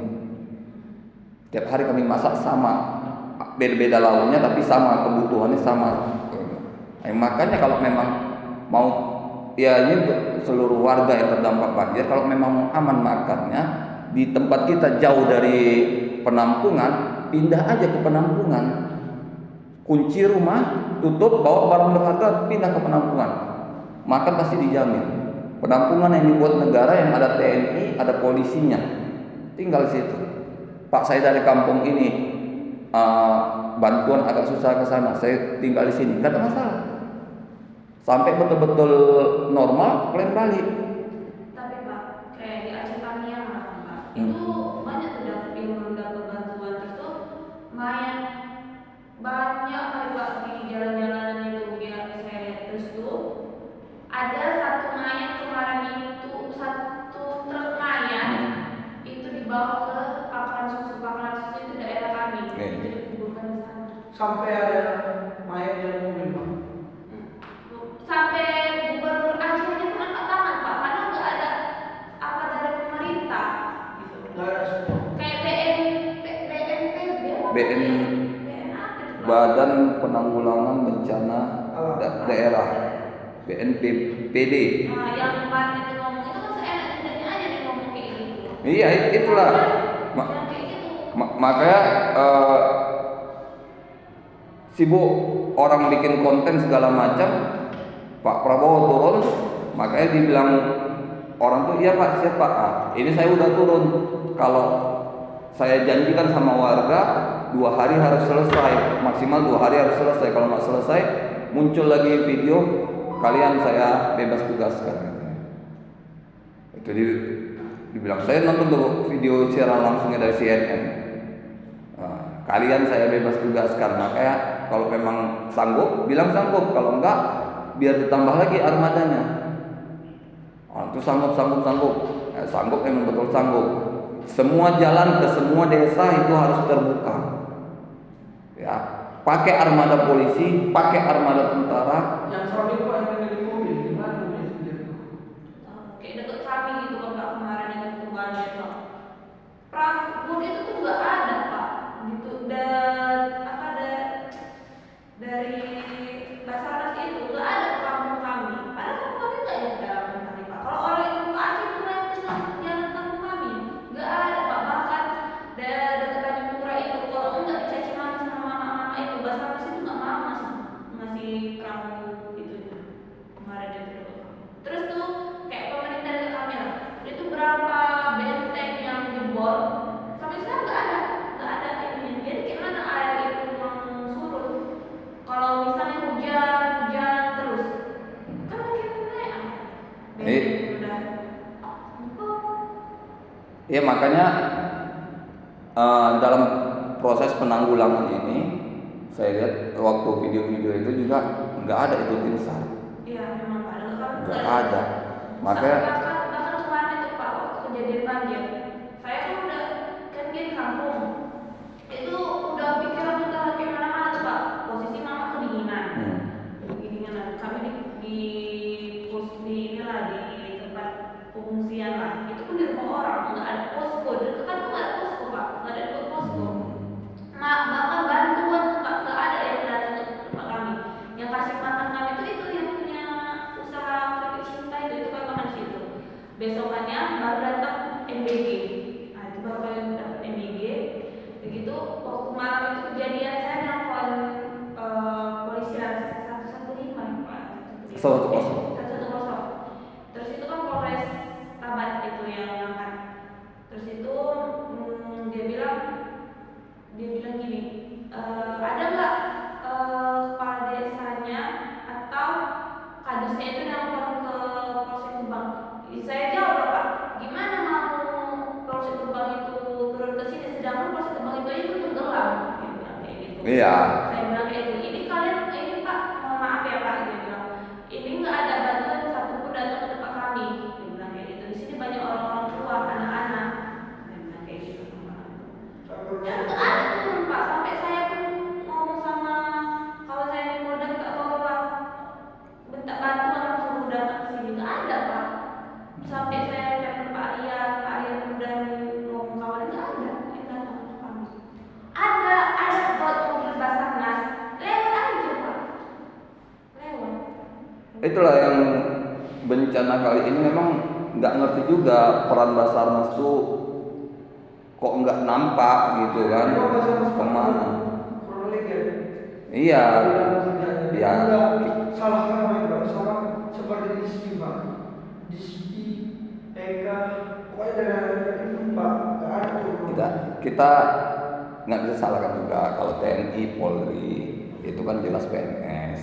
Tiap hari kami masak sama, beda-beda lauknya tapi sama, kebutuhannya sama. Makanya kalau memang mau, ya ini untuk seluruh warga yang terdampak banjir, kalau memang mau aman makannya di tempat kita jauh dari penampungan, pindah aja ke penampungan. Kunci rumah, tutup, bawa barang berharga, pindah ke penampungan. Makan pasti dijamin. Penampungan yang dibuat negara yang ada TNI, ada polisinya. Tinggal di situ. Pak, saya dari kampung ini, bantuan agak susah ke sana, saya tinggal di sini, nggak ada masalah. Sampai betul-betul normal, kalian balik. Tapi Pak, kayak di Aceh Tamiang lah Pak, itu banyak tuh yang belum dapat bantuan, terus tuh lumayan banyak kali Pak di jalan-jalanan itu biar saya lihat. Terus tuh ada satu mayat kemarin itu, satu truk mayat itu dibawa ke Pakaran Susu itu daerah kami, itu dikuburkan di sana. sampai ada mayat dalam mobil Pak. Sampai gubernur Aceh aja pun angkat tangan Pak, karena nggak ada apa dari pemerintah gitu. Nggak ada semua. Kayak BNPB apa? BN BN apa itu Pak? Badan Penanggulangan Bencana Daerah, BNPBD. Nah, yang kemarin itu ngomong itu kan seenak tidaknya aja dia ngomong kayak gitu. Iya, itulah. Yang kayak gitu. Makanya sibuk orang bikin konten segala macam. Pak Prabowo turun, makanya dibilang orang tuh, iya Pak, siap Pak. Ini saya udah turun. Kalau saya janjikan sama warga 2 hari harus selesai, maksimal 2 hari harus selesai. Kalau nggak selesai, muncul lagi video, kalian saya bebas tugaskan. Itu dibilang, saya nonton dulu video siaran langsungnya dari CNN. Kalian saya bebas tugaskan. Makanya kalau memang sanggup, bilang sanggup. Kalau enggak, biar ditambah lagi armadanya. Itu sanggup. Ya, sanggup memang betul sanggup. Semua jalan ke semua desa itu harus terbuka. Ya, pakai armada polisi, pakai armada tentara. Yang serem itu Pak, yang di mobil, di mana mobil itu? Kayak deket kami gitu kan Pak, kemarin itu banjir Pak. Perahu itu tuh nggak ada Pak, gitu. Dan apa dari Basarnas itu nggak ada ke kampung kami. Padahal kampung kami nggak ada dalam kami Pak. Kalau orang itu ke Aceh itu naik ke jalan kampung kami, nggak ada Pak. Bahkan dekat Tanjung Pura itu, kalau enggak dicaci maki sama mama-mama itu, Basarnas itu nggak mau ngasih perahu itu kemarin itu. Terus tuh kayak pemerintah dekat kami lah, itu berapa benteng yang jebol sampai sekarang nggak ada ini. Jadi gimana air itu surut kalau misalnya hujan terus, kan mungkin naik udah Ya makanya dalam proses penanggulangan ini, saya lihat waktu video-video itu juga nggak ada itu tim SAR. iya memang Pak, Nggak ada. Makanya bahkan kemarin itu Pak, waktu kejadian banjir, saya kan udah kan dia di kampung, 110. 110. Terus itu kan Polres Tabat itu yang ngangkat. Terus itu dia bilang gini, ada nggak kepala desanya atau kadusnya itu yang lapor ke Polsek Gebang? Saya jawab, Pak, gimana mau Polsek Gebang itu turun ke sini sedangkan Polsek Gebang itu aja tenggelam? Dia bilang kayak gitu. Iya. Saya bilang kayak gitu. Ini kalian ini Pak, mohon maaf ya Pak, dia bilang. Ini nggak ada bantuan satupun datang ke tempat kami. Dia bilang kayak gitu. Di sini banyak orang-orang tua, anak-anak. Saya bilang kayak gitu. Dan nggak ada turun Pak. Sampai saya pun ngomong sama kalau saya di Polda minta tolong bentak bantuan langsung datang ke sini. Nggak ada Pak. Sampai saya telepon Pak Rian udah ngomong kawan, nggak ada yang datang ke kami. Ada buat mobil Basarnas lewat aja Pak, lewat. Itulah yang bencana kali ini memang nggak ngerti juga peran Basarnas tuh kok nggak nampak gitu kan kemana. Kronologi ya. Iya. Ya. Salah nama juga, salah seperti di sini Pak. Di sini Eka, pokoknya dari itu Pak, nggak ada tuh. Kita nggak bisa salahkan juga kalau TNI, Polri itu kan jelas PNS,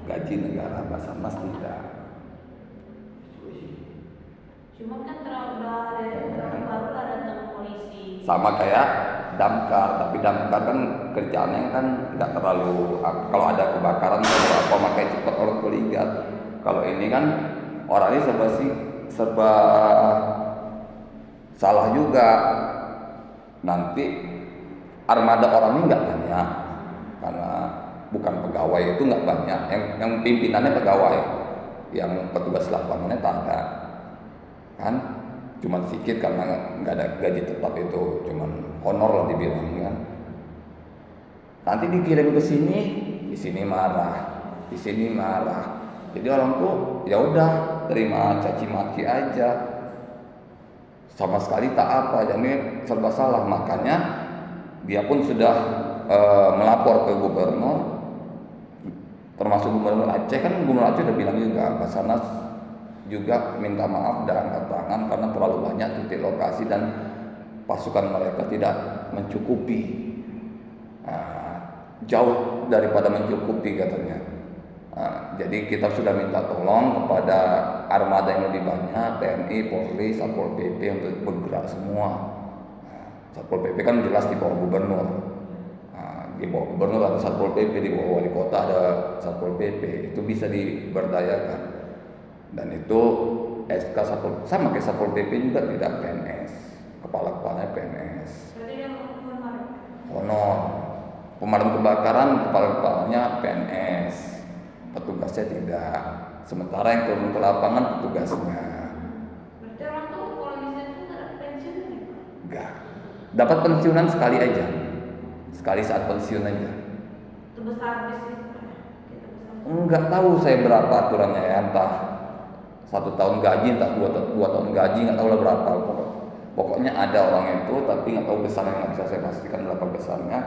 gaji negara, Basarnas tidak. Cuman kan terlalu baru lah datang polisi. Sama kayak damkar, tapi damkar kan kerjaannya kan nggak terlalu, kalau ada kebakaran apa makanya cepat orang koligat. Kalau ini kan orangnya serba salah juga. Nanti armada orangnya nggak banyak karena bukan pegawai itu nggak banyak. Yang pimpinannya pegawai, yang petugas lapangannya tak ada kan. Cuma sedikit karena nggak ada gaji tetap itu, cuman honor lah dibilang kan. Nanti dikirim ke sini, di sini marah, di sini marah. Jadi orang tuh ya udah terima caci maki aja, sama sekali tak apa, jadi serba salah. Makanya dia pun sudah melapor ke gubernur, termasuk gubernur Aceh. Kan gubernur Aceh udah bilang juga, Basarnas juga minta maaf dan angkat tangan karena terlalu banyak titik lokasi dan pasukan mereka tidak mencukupi, jauh daripada mencukupi katanya. Jadi kita sudah minta tolong kepada armada yang lebih banyak, TNI, Polri, Satpol PP untuk bergerak semua. Satpol PP kan jelas di bawah gubernur, di bawah gubernur ada Satpol PP, di bawah wali kota ada Satpol PP, itu bisa diberdayakan. Dan itu SK Satpol, sama kayak Satpol PP juga tidak PNS, kepala-kepalanya PNS. Berarti dia Honor. Pemadam kebakaran kepala-kepalanya PNS, petugasnya tidak. Sementara yang turun ke lapangan petugasnya. Berarti orang tuh kalau misalnya tuh nggak ada pensiun ya Pak? Enggak. Dapat pensiunan sekali aja. Sekali saat pensiun aja. Itu besar bisnis Pak ya? Kita besar. Enggak tahu saya berapa aturannya ya, entah 1 tahun gaji, entah 2 tahun gaji, nggak tahu lah berapa. Pokoknya ada orang itu, tapi nggak tahu besarnya, nggak bisa saya pastikan berapa besarnya.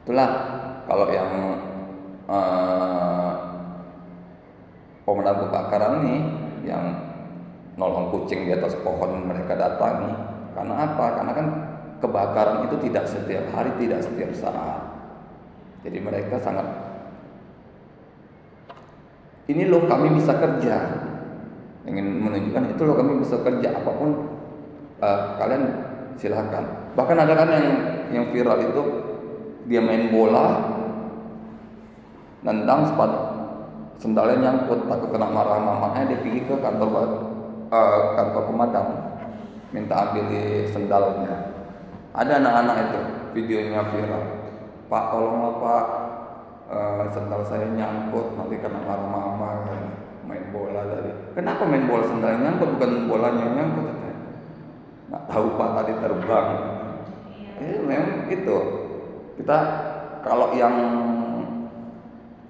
Itulah kalau yang pemadam kebakaran nih yang nolong kucing di atas pohon mereka datangi. Karena apa? Karena kan kebakaran itu tidak setiap hari, tidak setiap saat. Jadi mereka sangat, ini loh kami bisa kerja, ingin menunjukkan itu loh kami bisa kerja, apapun kalian silahkan. Bahkan ada kan yang viral itu dia main bola, nendang sepatu, sendalnya nyangkut, takut kena marah mamanya, dia pergi ke kantor pemadam, minta ambil sendalnya. Ada anak-anak itu videonya viral, Pak tolonglah Pak, sendal saya nyangkut, nanti kena marah mama kan. Main bola tadi, kenapa main bola sendalnya nyangkut, bukan bolanya yang nyangkut? Nggak tahu Pak, tadi terbang. Memang itu kita kalau yang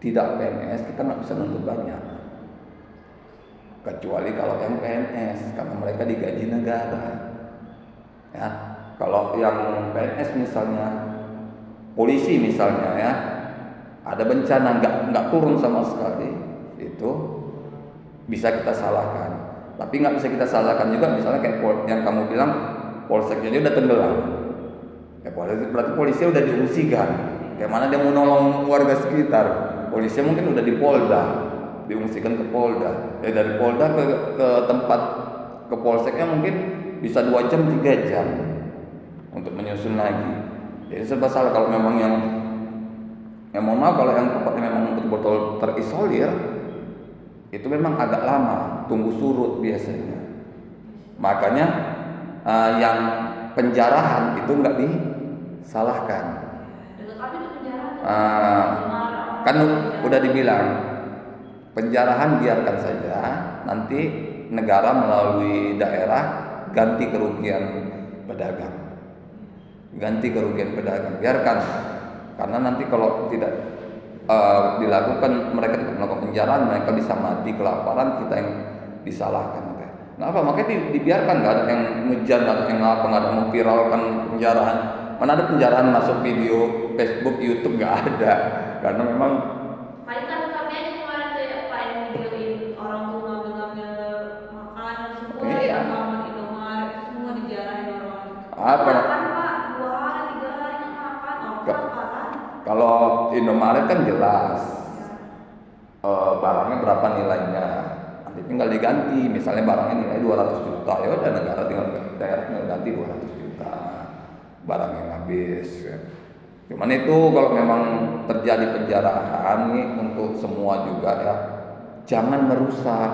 tidak PNS kita nggak bisa nuntut banyak, kecuali kalau yang PNS karena mereka digaji negara. Ya, kalau yang PNS misalnya polisi misalnya ya, ada bencana nggak turun sama sekali, itu bisa kita salahkan. Tapi nggak bisa kita salahkan juga misalnya kayak yang kamu bilang polseknya dia udah tenggelam. Ya berarti polisi udah diungsikan. Kayak mana dia mau nolong warga sekitar? Polisi mungkin udah di Polda, diungsikan ke Polda. Dari Polda ke tempat ke polseknya mungkin bisa 2 jam 3 jam untuk menyusun lagi. Jadi serba salah kalau memang yang mohon maaf kalau yang tempatnya memang betul-betul terisolir itu memang agak lama tunggu surut biasanya. Makanya yang penjarahan itu nggak disalahkan. Kan udah dibilang penjarahan biarkan saja, nanti negara melalui daerah ganti kerugian pedagang, biarkan. Karena nanti kalau tidak dilakukan, mereka tidak melakukan penjarahan, mereka bisa mati kelaparan, kita yang disalahkan. Kenapa? Makanya dibiarkan, nggak ada yang ngejar, nggak ada yang ngapa, nggak ada yang memviralkan penjarahan. Mana ada penjarahan masuk video Facebook, YouTube, nggak ada. Karena memang paling kan kami aja kemarin tuh ya Pak yang videoin orang tuh ngambil makanan semua Iya. Alfamart, Indomaret itu semua dijarahin orang. Apa? Makan Pak 2 hari 3 hari nggak makan, apa kan? kalau Indomaret kan jelas barangnya berapa nilainya, nanti tinggal diganti. Misalnya barangnya nilai 200 juta, ya udah daerah tinggal ganti 200 juta barang yang habis. Ya. Cuman itu kalau memang terjadi penjarahan nih untuk semua juga ya, jangan merusak.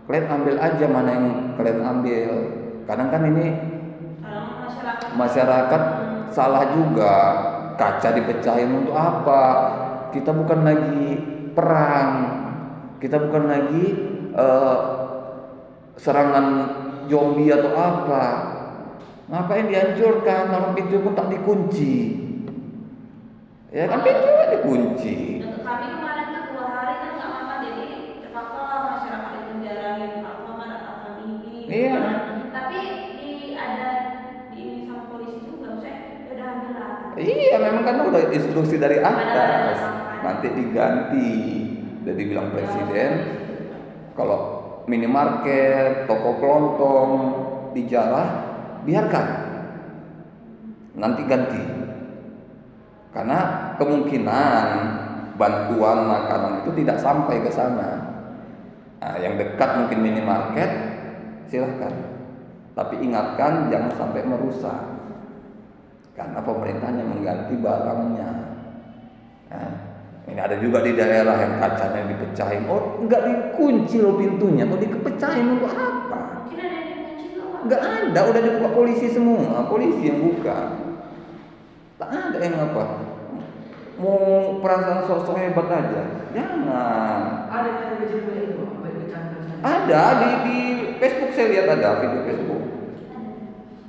Kalian ambil aja mana yang kalian ambil. Kadang kan ini masyarakat salah juga. Kaca dipecahin untuk apa? Kita bukan lagi perang, kita bukan lagi serangan zombie atau apa. Ngapain dihancurkan? Orang pintu pun tak dikunci. Ya kan pintunya dikunci. Untuk kami kemarin tuh 2 hari kan nggak makan, jadi terpaksa lah masyarakat dipenjarain Alfamart atau ini. Iya. Tapi ada ini sama polisi juga, saya udah ambil lah. Iya, memang kan udah instruksi dari atas. Nanti diganti. Udah dibilang presiden, kalau minimarket, toko kelontong dijarah, biarkan. Nanti ganti. Karena kemungkinan bantuan makanan itu tidak sampai ke sana. Nah, yang dekat mungkin minimarket, silahkan. Tapi ingatkan jangan sampai merusak. Karena pemerintahnya mengganti barangnya. Nah, ini ada juga di daerah yang kacanya dipecahin. Oh, enggak dikunci loh pintunya. Kok dipecahin untuk apa? Mungkin ada yang dikunci loh Pak. Enggak ada, udah dibuka polisi semua. Polisi yang buka. Tak ada yang apa. Mau perasaan sosok hebat aja. Jangan. Ada yang kecil-kecil itu, pecahan-pecahan. Ada di Facebook, saya lihat ada video Facebook.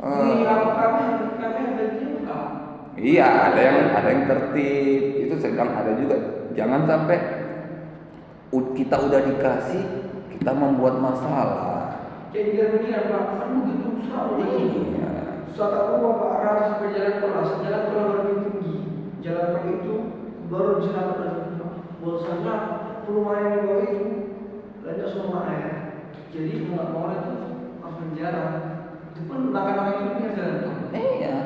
Di kami ada juga. Iya, ada yang tertib. Itu saya bilang ada juga. Jangan sampai kita udah dikasih, kita membuat masalah. Jadi kan Pak, kan begitu selalu. Iya. Saat aku Bapak arah sampai jalan tol lebih tinggi. Jalan tol itu baru bisa dapat bahwasanya perumahan yang bawah itu banyak semua air. Jadi nggak mau itu masuk penjara. Itu pun nakal-nakal itu biasa jalan tol. Iya.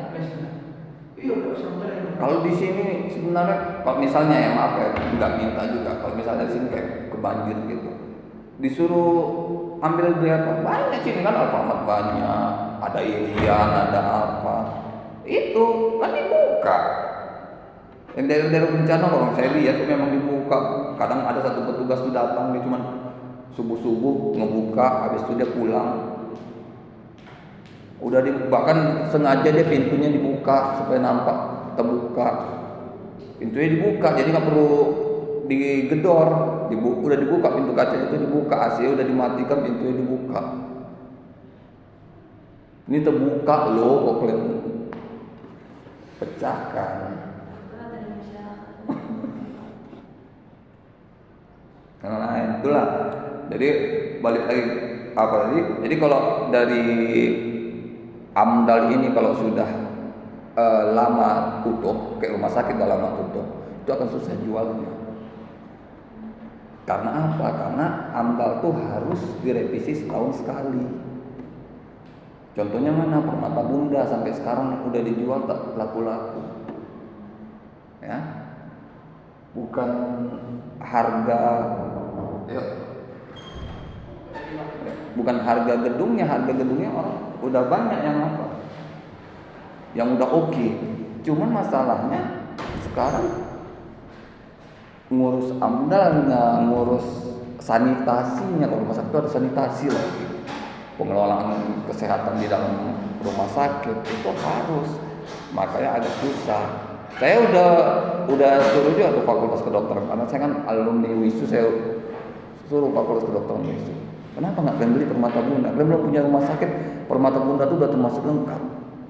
Iya, Pak, sampai. Kalau di sini sebenarnya, kalau misalnya ya maaf ya, nggak minta juga. Kalau misalnya di sini kayak kebanjir gitu, disuruh ambil berapa banyak sini kan Alfamart banyak, ada Irian, ada apa, itu kan dibuka. Yang dari bencana orang saya lihat itu memang dibuka. Kadang ada satu petugas tuh datang, dia cuma subuh ngebuka, habis itu dia pulang. Udah bahkan sengaja dia pintunya dibuka supaya nampak terbuka. Pintunya dibuka, jadi nggak perlu digedor. Udah dibuka pintu kaca itu, dibuka, AC udah dimatikan, pintunya dibuka. Ini terbuka loh, kok kalian pecahkan. Nah itulah. Jadi balik lagi apa tadi? Jadi kalau dari AMDAL ini kalau sudah lama tutup, kayak rumah sakit udah lama tutup, itu akan susah jualnya. Karena apa? Karena AMDAL tuh harus direvisi setahun sekali. Contohnya mana? Permata Bunda sampai sekarang udah dijual tak laku-laku. Ya. Bukan harga bukan harga gedungnya orang udah banyak yang apa? Yang udah oke. Cuman masalahnya sekarang ngurus AMDALnya, ngurus sanitasinya. Kalau rumah sakit itu ada sanitasi lagi, pengelolaan kesehatan di dalam rumah sakit itu harus, makanya agak susah. Saya udah suruh juga tuh Fakultas Kedokteran, karena saya kan alumni WISU, saya suruh Fakultas Kedokteran WISU, kenapa nggak kalian beli Permata Bunda? Kalian belum punya rumah sakit, Permata Bunda itu udah termasuk lengkap.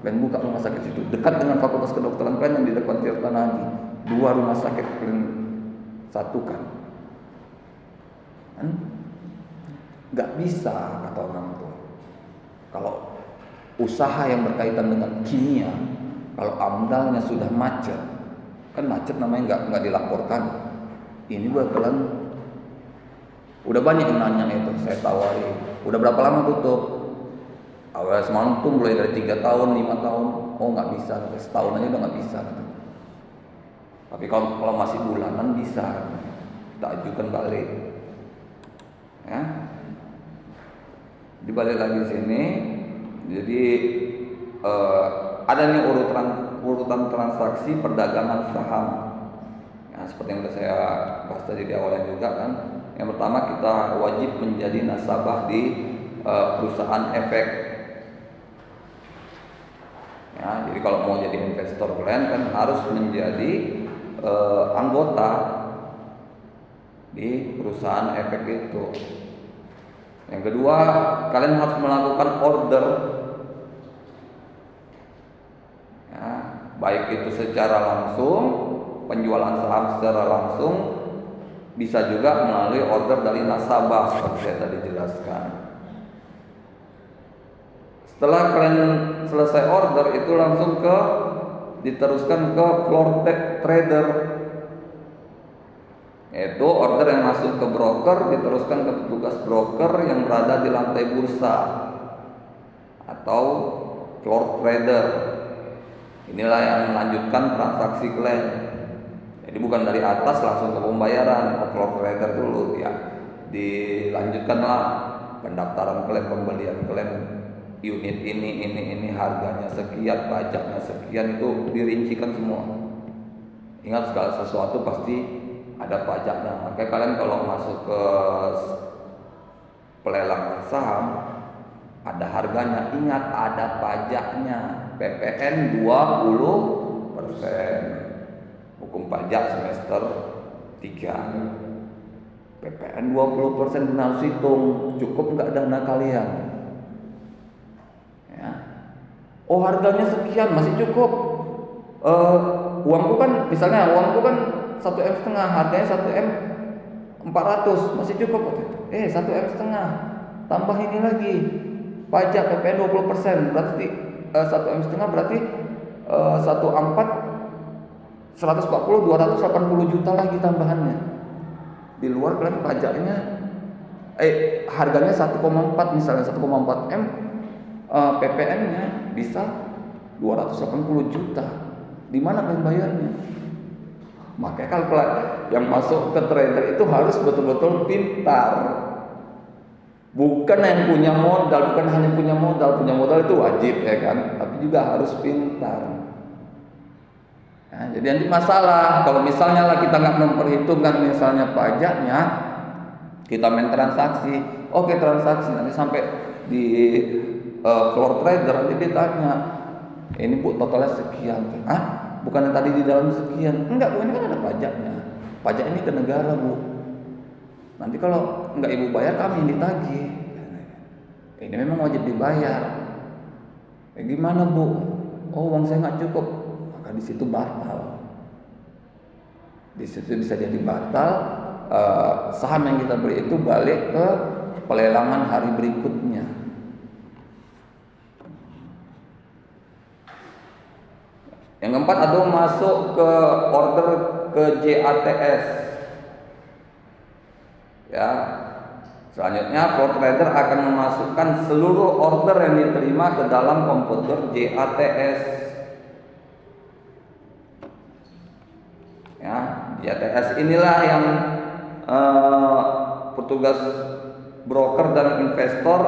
Kalian buka rumah sakit situ dekat dengan Fakultas Kedokteran kalian yang di depan Tirta Nadi, 2 rumah sakit kalian satukan. Kan? Nggak bisa kata orang tua. Kalau usaha yang berkaitan dengan kimia, kalau AMDALnya sudah macet, kan macet namanya nggak dilaporkan. Ini bakalan udah banyak yang nanya itu, saya tawari. Udah berapa lama tutup? Awal semalam tuh mulai dari 3 tahun, 5 tahun. Oh nggak bisa, setahun aja udah nggak bisa. Tapi kalau masih bulanan bisa, kita ajukan balik. Ya, dibalik lagi sini. Jadi ada nih urutan transaksi perdagangan saham. Ya, seperti yang sudah saya bahas tadi di awalnya juga kan. Yang pertama, kita wajib menjadi nasabah di perusahaan efek. Ya, jadi kalau mau jadi investor kalian kan harus menjadi anggota di perusahaan efek itu. Yang kedua, kalian harus melakukan order, ya, baik itu secara langsung, penjualan saham secara langsung, bisa juga melalui order dari nasabah seperti saya tadi jelaskan. Setelah kalian selesai order itu langsung diteruskan ke floor trader, yaitu order yang masuk ke broker diteruskan ke petugas broker yang berada di lantai bursa atau floor trader. Inilah yang melanjutkan transaksi klaim. Jadi bukan dari atas langsung ke pembayaran, ke floor trader dulu ya. Dilanjutkanlah pendaftaran klaim, pembelian klaim, unit ini harganya sekian, pajaknya sekian, itu dirincikan semua. Ingat, segala sesuatu pasti ada pajaknya. Makanya kalian kalau masuk ke pelelangan saham ada harganya, ingat ada pajaknya. PPN 20%. Hukum pajak semester 3. PPN 20% harus hitung, cukup nggak dana kalian? Ya. Oh harganya sekian, masih cukup. Uangku kan, misalnya uangku kan 1,5 M, harganya 1M 400, masih cukup. 1M1 tambah ini lagi pajak PPN 20%, berarti 1M1 berarti 1/4 140, 280 juta lagi tambahannya. Di luar kalian pajaknya harganya 1,4, misalnya 1,4 M, PPN-nya bisa 280 juta. Di mana kalian bayarnya? Makanya kalau yang masuk ke trader itu harus betul-betul pintar. Bukan yang punya modal, bukan hanya punya modal itu wajib ya kan, tapi juga harus pintar. Nah, jadi nanti masalah kalau misalnya lah kita nggak memperhitungkan misalnya pajaknya, kita main transaksi, oke transaksi, nanti sampai di floor trader nanti ditanya, ini bu totalnya sekian, bukan yang tadi di dalam sekian, enggak bu, ini kan ada pajaknya, pajak ini ke negara bu, nanti kalau nggak ibu bayar kami yang ditagih, ini memang wajib dibayar, gimana bu? Oh uang saya nggak cukup, maka di situ batal, di situ bisa jadi batal. Saham yang kita beli itu balik ke pelelangan hari berikutnya. Yang keempat, ada masuk ke order ke JATS. Ya. Selanjutnya, floor trader akan memasukkan seluruh order yang diterima ke dalam komputer JATS. Ya, JATS inilah yang petugas broker dan investor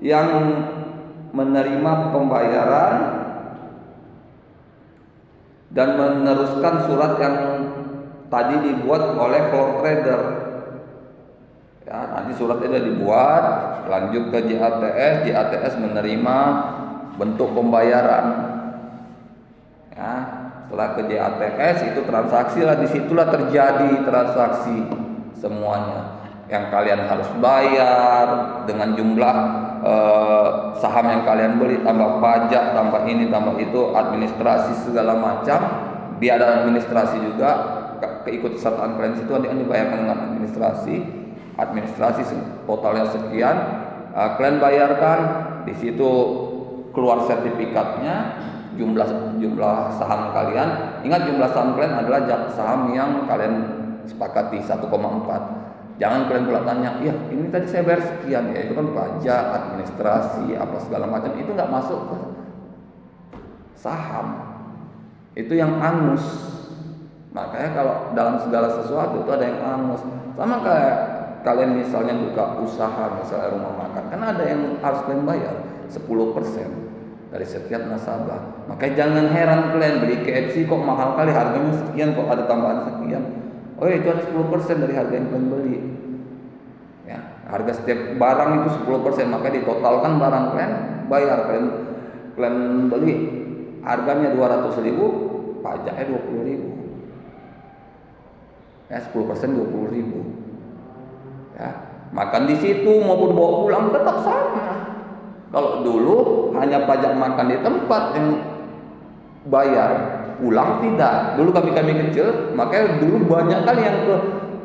yang menerima pembayaran dan meneruskan surat yang tadi dibuat oleh floor trader. Ya, nanti suratnya sudah dibuat, lanjut ke JATS, JATS menerima bentuk pembayaran. Ya, setelah ke JATS itu transaksi lah, disitulah terjadi transaksi semuanya. Yang kalian harus bayar dengan jumlah saham yang kalian beli, tambah pajak, tambah ini, tambah itu, administrasi segala macam. Dia ada administrasi juga, keikutsertaan kalian situ ada yang dibayarkan dengan administrasi totalnya sekian, kalian bayarkan, di situ keluar sertifikatnya, jumlah saham kalian. Ingat, jumlah saham kalian adalah saham yang kalian sepakati 1,4. Jangan kalian pula tanya, ya ini tadi saya bayar sekian, ya itu kan pajak, administrasi, apa segala macam, itu nggak masuk ke saham, itu yang angus. Makanya kalau dalam segala sesuatu itu ada yang angus. Sama kayak kalian misalnya buka usaha, misalnya rumah makan, kan ada yang harus kalian bayar 10% dari setiap nasabah. Makanya jangan heran kalian beli KFC kok mahal kali, harganya sekian, kok ada tambahan sekian. Oh itu ada 10% dari harga yang kalian beli. Ya, harga setiap barang itu 10%, maka ditotalkan barang kalian, bayar kalian beli harganya 200.000, pajaknya 20.000. Ya, 10% 20.000. Ya, makan di situ maupun bawa pulang tetap sama. Kalau dulu hanya pajak makan di tempat yang bayar, pulang tidak. Dulu kami kecil, makanya dulu banyak kali yang ke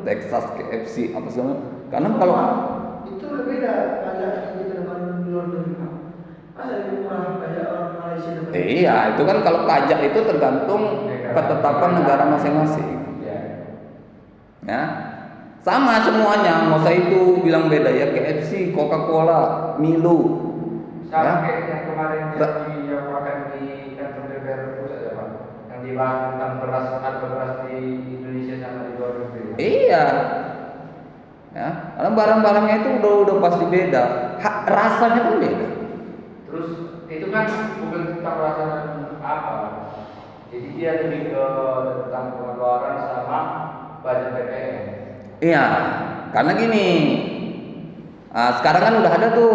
Texas, KFC, apa segala. Karena kalau itu berbeda pajak kita dengan luar negeri. Masa lebih murah pajak orang Malaysia? iya, itu kan kalau pajak itu tergantung ketetapan negara masing-masing. Ya, sama semuanya, nggak usah itu bilang beda ya, KFC, Coca-Cola, Milo. Sama kayak yang kemarin yang makan di kantor DPR pusat ya Pak, yang dibahas tentang harga beras di Indonesia sama di luar negeri. Iya, ya, karena barang-barangnya itu udah pasti beda, rasanya pun beda. Terus itu kan bukan tentang rasa apa, jadi dia lebih ke tentang pengeluaran sama budget PPN. Iya, karena gini, sekarang kan udah ada tuh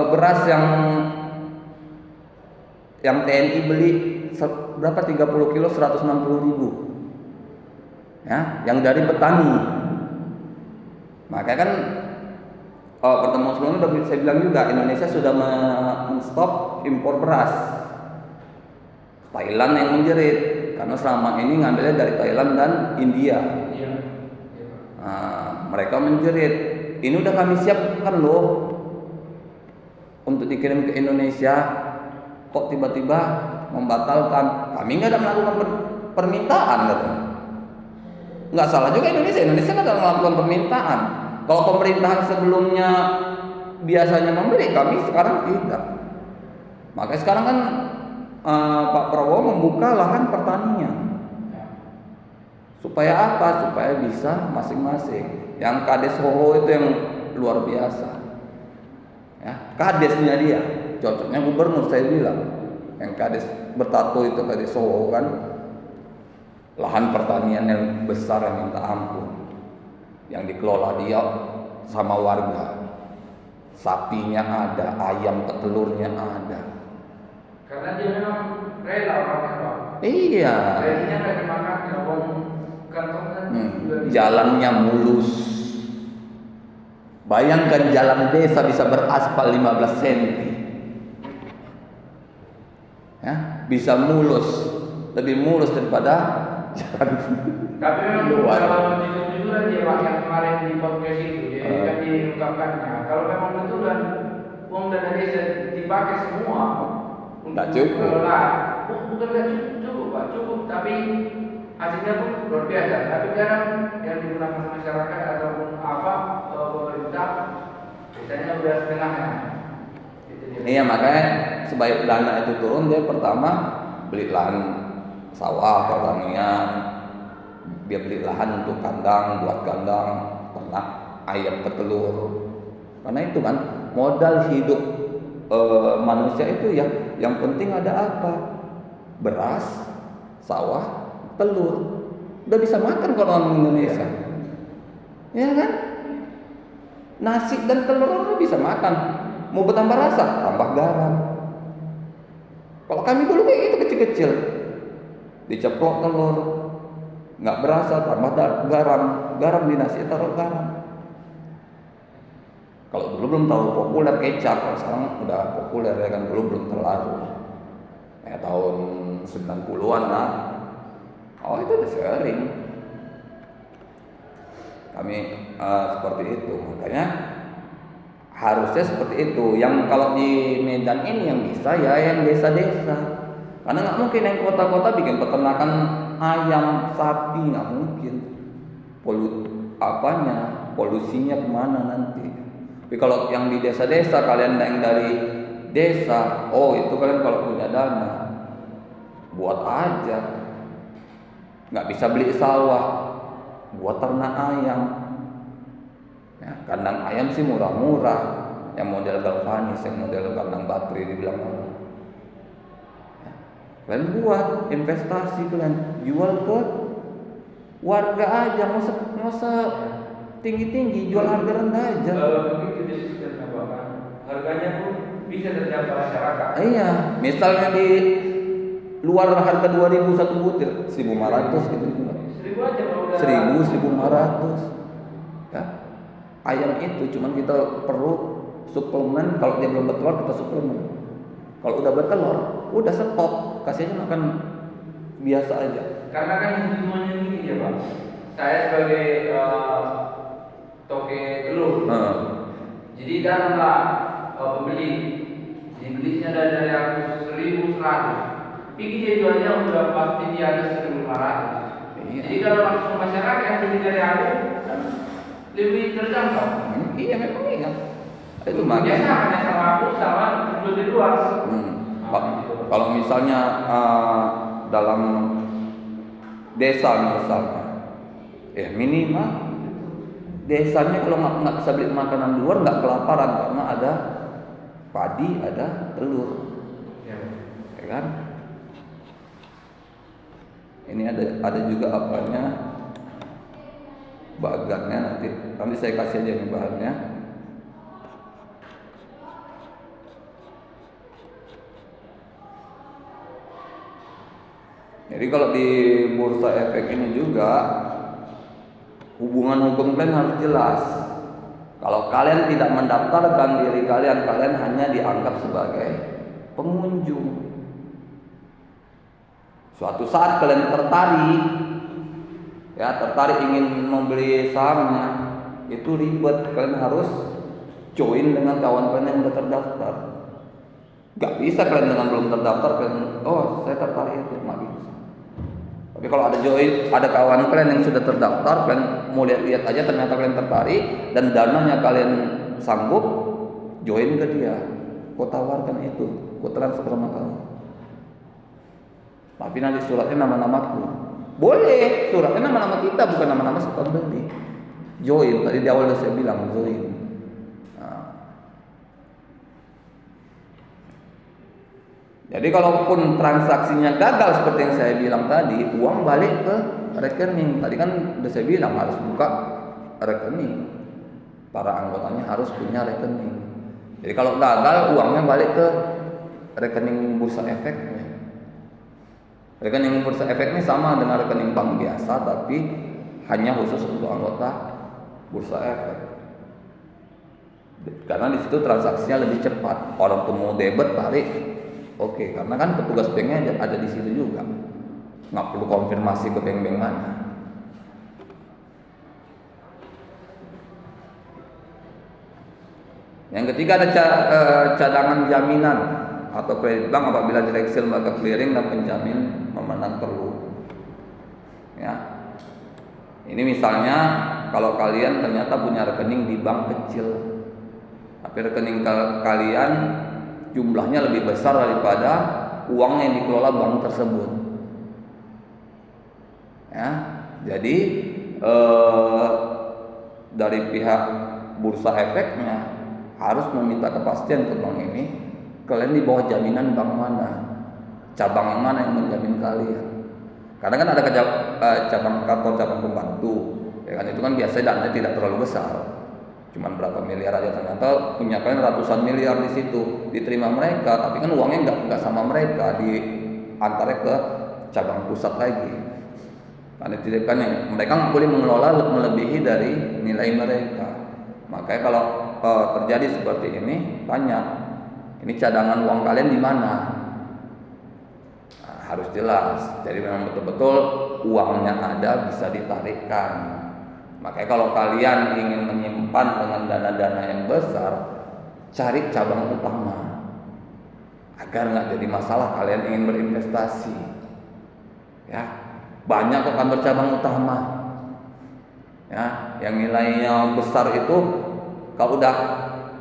beras yang TNI beli berapa 30 kilo 160.000, ya, yang dari petani. Makanya kan pertemuan sebelumnya udah saya bilang juga, Indonesia sudah men-stop impor beras. Thailand yang menjerit karena selama ini ngambilnya dari Thailand dan India. Mereka menjerit, ini udah kami siapkan loh untuk dikirim ke Indonesia, kok tiba-tiba membatalkan? Kami nggak ada melakukan permintaan, katanya. Nggak salah juga Indonesia nggak ada melakukan permintaan. Kalau pemerintahan sebelumnya biasanya membeli, kami sekarang tidak. Makanya sekarang kan Pak Prabowo membuka lahan pertanian. Supaya apa? Supaya bisa masing-masing. Yang Kades Hoho itu yang luar biasa. Ya, kadesnya dia, cocoknya gubernur saya bilang. Yang kades bertato itu Kades Hoho kan, lahan pertanian yang besar yang minta ampun, yang dikelola dia sama warga. Sapinya ada, ayam petelurnya ada. Karena dia memang rela orangnya Pak. Iya. Relanya nggak dimakan, wong kantongnya jalannya mulus. Bayangkan jalan desa bisa beraspal 15 cm. Ya, bisa mulus, lebih mulus daripada jalan. Tapi memang luar. kalau jujur-jujuran dia Pak yang kemarin di podcast itu dia kan diungkapkannya, kalau memang betulan uang dana desa dipakai semua Nggak cukup. bukan nggak cukup Pak, cukup, tapi hasilnya pun luar biasa, tapi jarang yang digunakan masyarakat ataupun pemerintah, biasanya udah setengahnya. Gitu dia. Iya, makanya sebaik dana itu turun, dia pertama beli lahan sawah pertanian, dia beli lahan untuk kandang, buat kandang ternak ayam petelur. Karena itu kan modal hidup manusia itu ya, yang penting ada apa? Beras, sawah, telur. Udah bisa makan kalau orang Indonesia. Ya kan? Nasi dan telur udah bisa makan. Mau bertambah rasa, tambah garam. Kalau kami dulu kayak gitu kecil-kecil, diceplok telur, nggak berasa, tambah garam di nasi, taruh garam. Kalau dulu belum terlalu populer kecap, kalau sekarang udah populer ya kan, dulu belum terlalu. Kayak tahun 90-an lah. Oh itu udah sering. Kami seperti itu, makanya harusnya seperti itu. Yang kalau di Medan ini yang bisa ya yang desa-desa. Karena nggak mungkin yang kota-kota bikin peternakan ayam, sapi, nggak mungkin. Polusinya kemana nanti? Tapi kalau yang di desa-desa, kalian yang dari desa, oh itu kalian kalau punya dana, buat aja. Nggak bisa beli sawah, buat ternak ayam. Ya, kandang ayam sih murah-murah, yang model galvanis, yang model kandang baterai dibilang murah. Ya, kalian buat investasi, kalian jual ke warga aja, nggak usah tinggi-tinggi, jual harga rendah aja. Kalau begitu di sistem apa, harganya pun bisa terjangkau masyarakat. Iya, misalnya di luar harga 2.000 satu butir, 1.500 gitu juga. 1.000 aja kalau udah 1.500. Ya. Ayam itu cuman kita perlu suplemen, kalau dia belum bertelur kita suplemen. Kalau udah bertelur, udah stop, kasihnya makan biasa aja. Karena kan hitungannya gini ya Pak. Saya sebagai toke telur. Jadi dana pembeli, dibelinya dari aku 1.100. Tapi dia jualnya udah pasti di atas 1.500. Iya. Jadi kalau langsung masyarakat yang beli dari aku kan lebih terjangkau. Iya memang iya. Itu Dia makanya. hanya sama aku sama jual di luar. Kalau misalnya dalam desa misalnya, ya minimal desanya kalau nggak bisa beli makanan di luar nggak kelaparan karena ada padi, ada telur, Ya. ya kan? Ini ada juga apanya, bagannya nanti saya kasih aja nih bahannya. Jadi kalau di bursa efek ini juga hubungan hukum kalian harus jelas. Kalau kalian tidak mendaftarkan diri kalian, kalian hanya dianggap sebagai pengunjung. Suatu saat kalian tertarik ingin membeli sahamnya, itu ribet. Kalian harus join dengan kawan kalian yang sudah terdaftar. Gak bisa kalian dengan belum terdaftar kalian, oh saya tertarik itu, nggak bisa. Tapi kalau ada kawan kalian yang sudah terdaftar, kalian mau lihat aja ternyata kalian tertarik dan dananya kalian sanggup, join ke dia, kau tawarkan itu, kau transfer sama kamu. Tapi nanti suratnya nama-namaku. Boleh, suratnya nama-nama kita, bukan nama-nama si pembeli. Join, tadi di awal saya bilang join. Jadi kalaupun transaksinya gagal seperti yang saya bilang tadi, uang balik ke rekening. Tadi kan udah saya bilang harus buka rekening. Para anggotanya harus punya rekening. Jadi kalau gagal, uangnya balik ke rekening bursa efeknya. Rekening bursa efek ini sama dengan rekening bank biasa, tapi hanya khusus untuk anggota bursa efek. Karena di situ transaksinya lebih cepat. Orang tuh mau debit tarik. Oke, karena kan petugas banknya ada di situ juga, nggak perlu konfirmasi ke bank-bank mana. Yang ketiga ada cadangan jaminan atau kredit bank apabila direksi lembaga clearing dan penjamin memenang perlu. Ya. Ini misalnya kalau kalian ternyata punya rekening di bank kecil, tapi rekening kalian jumlahnya lebih besar daripada uang yang dikelola bank tersebut. Ya, jadi dari pihak bursa efeknya harus meminta kepastian ke bank ini, kalian di bawah jaminan bank mana, cabang yang mana yang menjamin kalian. Kadang kan ada cabang kantor cabang pembantu, ya kan, itu kan biasanya dana tidak terlalu besar, cuman berapa miliar aja, ternyata punya kalian ratusan miliar di situ, diterima mereka, tapi kan uangnya nggak sama mereka, diantar ke cabang pusat lagi. Karena tidak kan mereka nggak boleh mengelola melebihi dari nilai mereka. Makanya kalau terjadi seperti ini, tanya, ini cadangan uang kalian di mana? Nah, harus jelas. Jadi memang betul-betul uangnya ada, bisa ditarikkan. Makanya kalau kalian ingin menyimpan dengan dana-dana yang besar, cari cabang utama agar nggak jadi masalah kalian ingin berinvestasi. Ya, banyak kok kantor cabang utama. Ya, yang nilainya besar itu kalau udah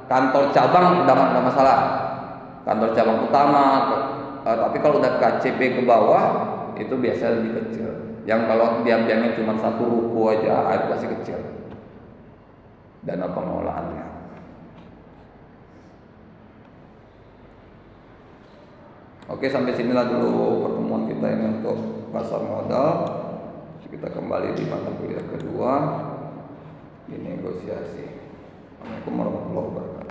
kantor cabang udah nggak masalah. Kantor cabang utama, tapi kalau udah KCP ke bawah itu biasanya lebih kecil. Yang kalau diambilnya cuma satu ruko aja, itu pasti kecil dana pengelolaannya. Oke, sampai sinilah dulu pertemuan kita ini untuk pasar modal. Kita kembali di mata kuliah kedua, di negosiasi. Assalamualaikum warahmatullahi wabarakatuh.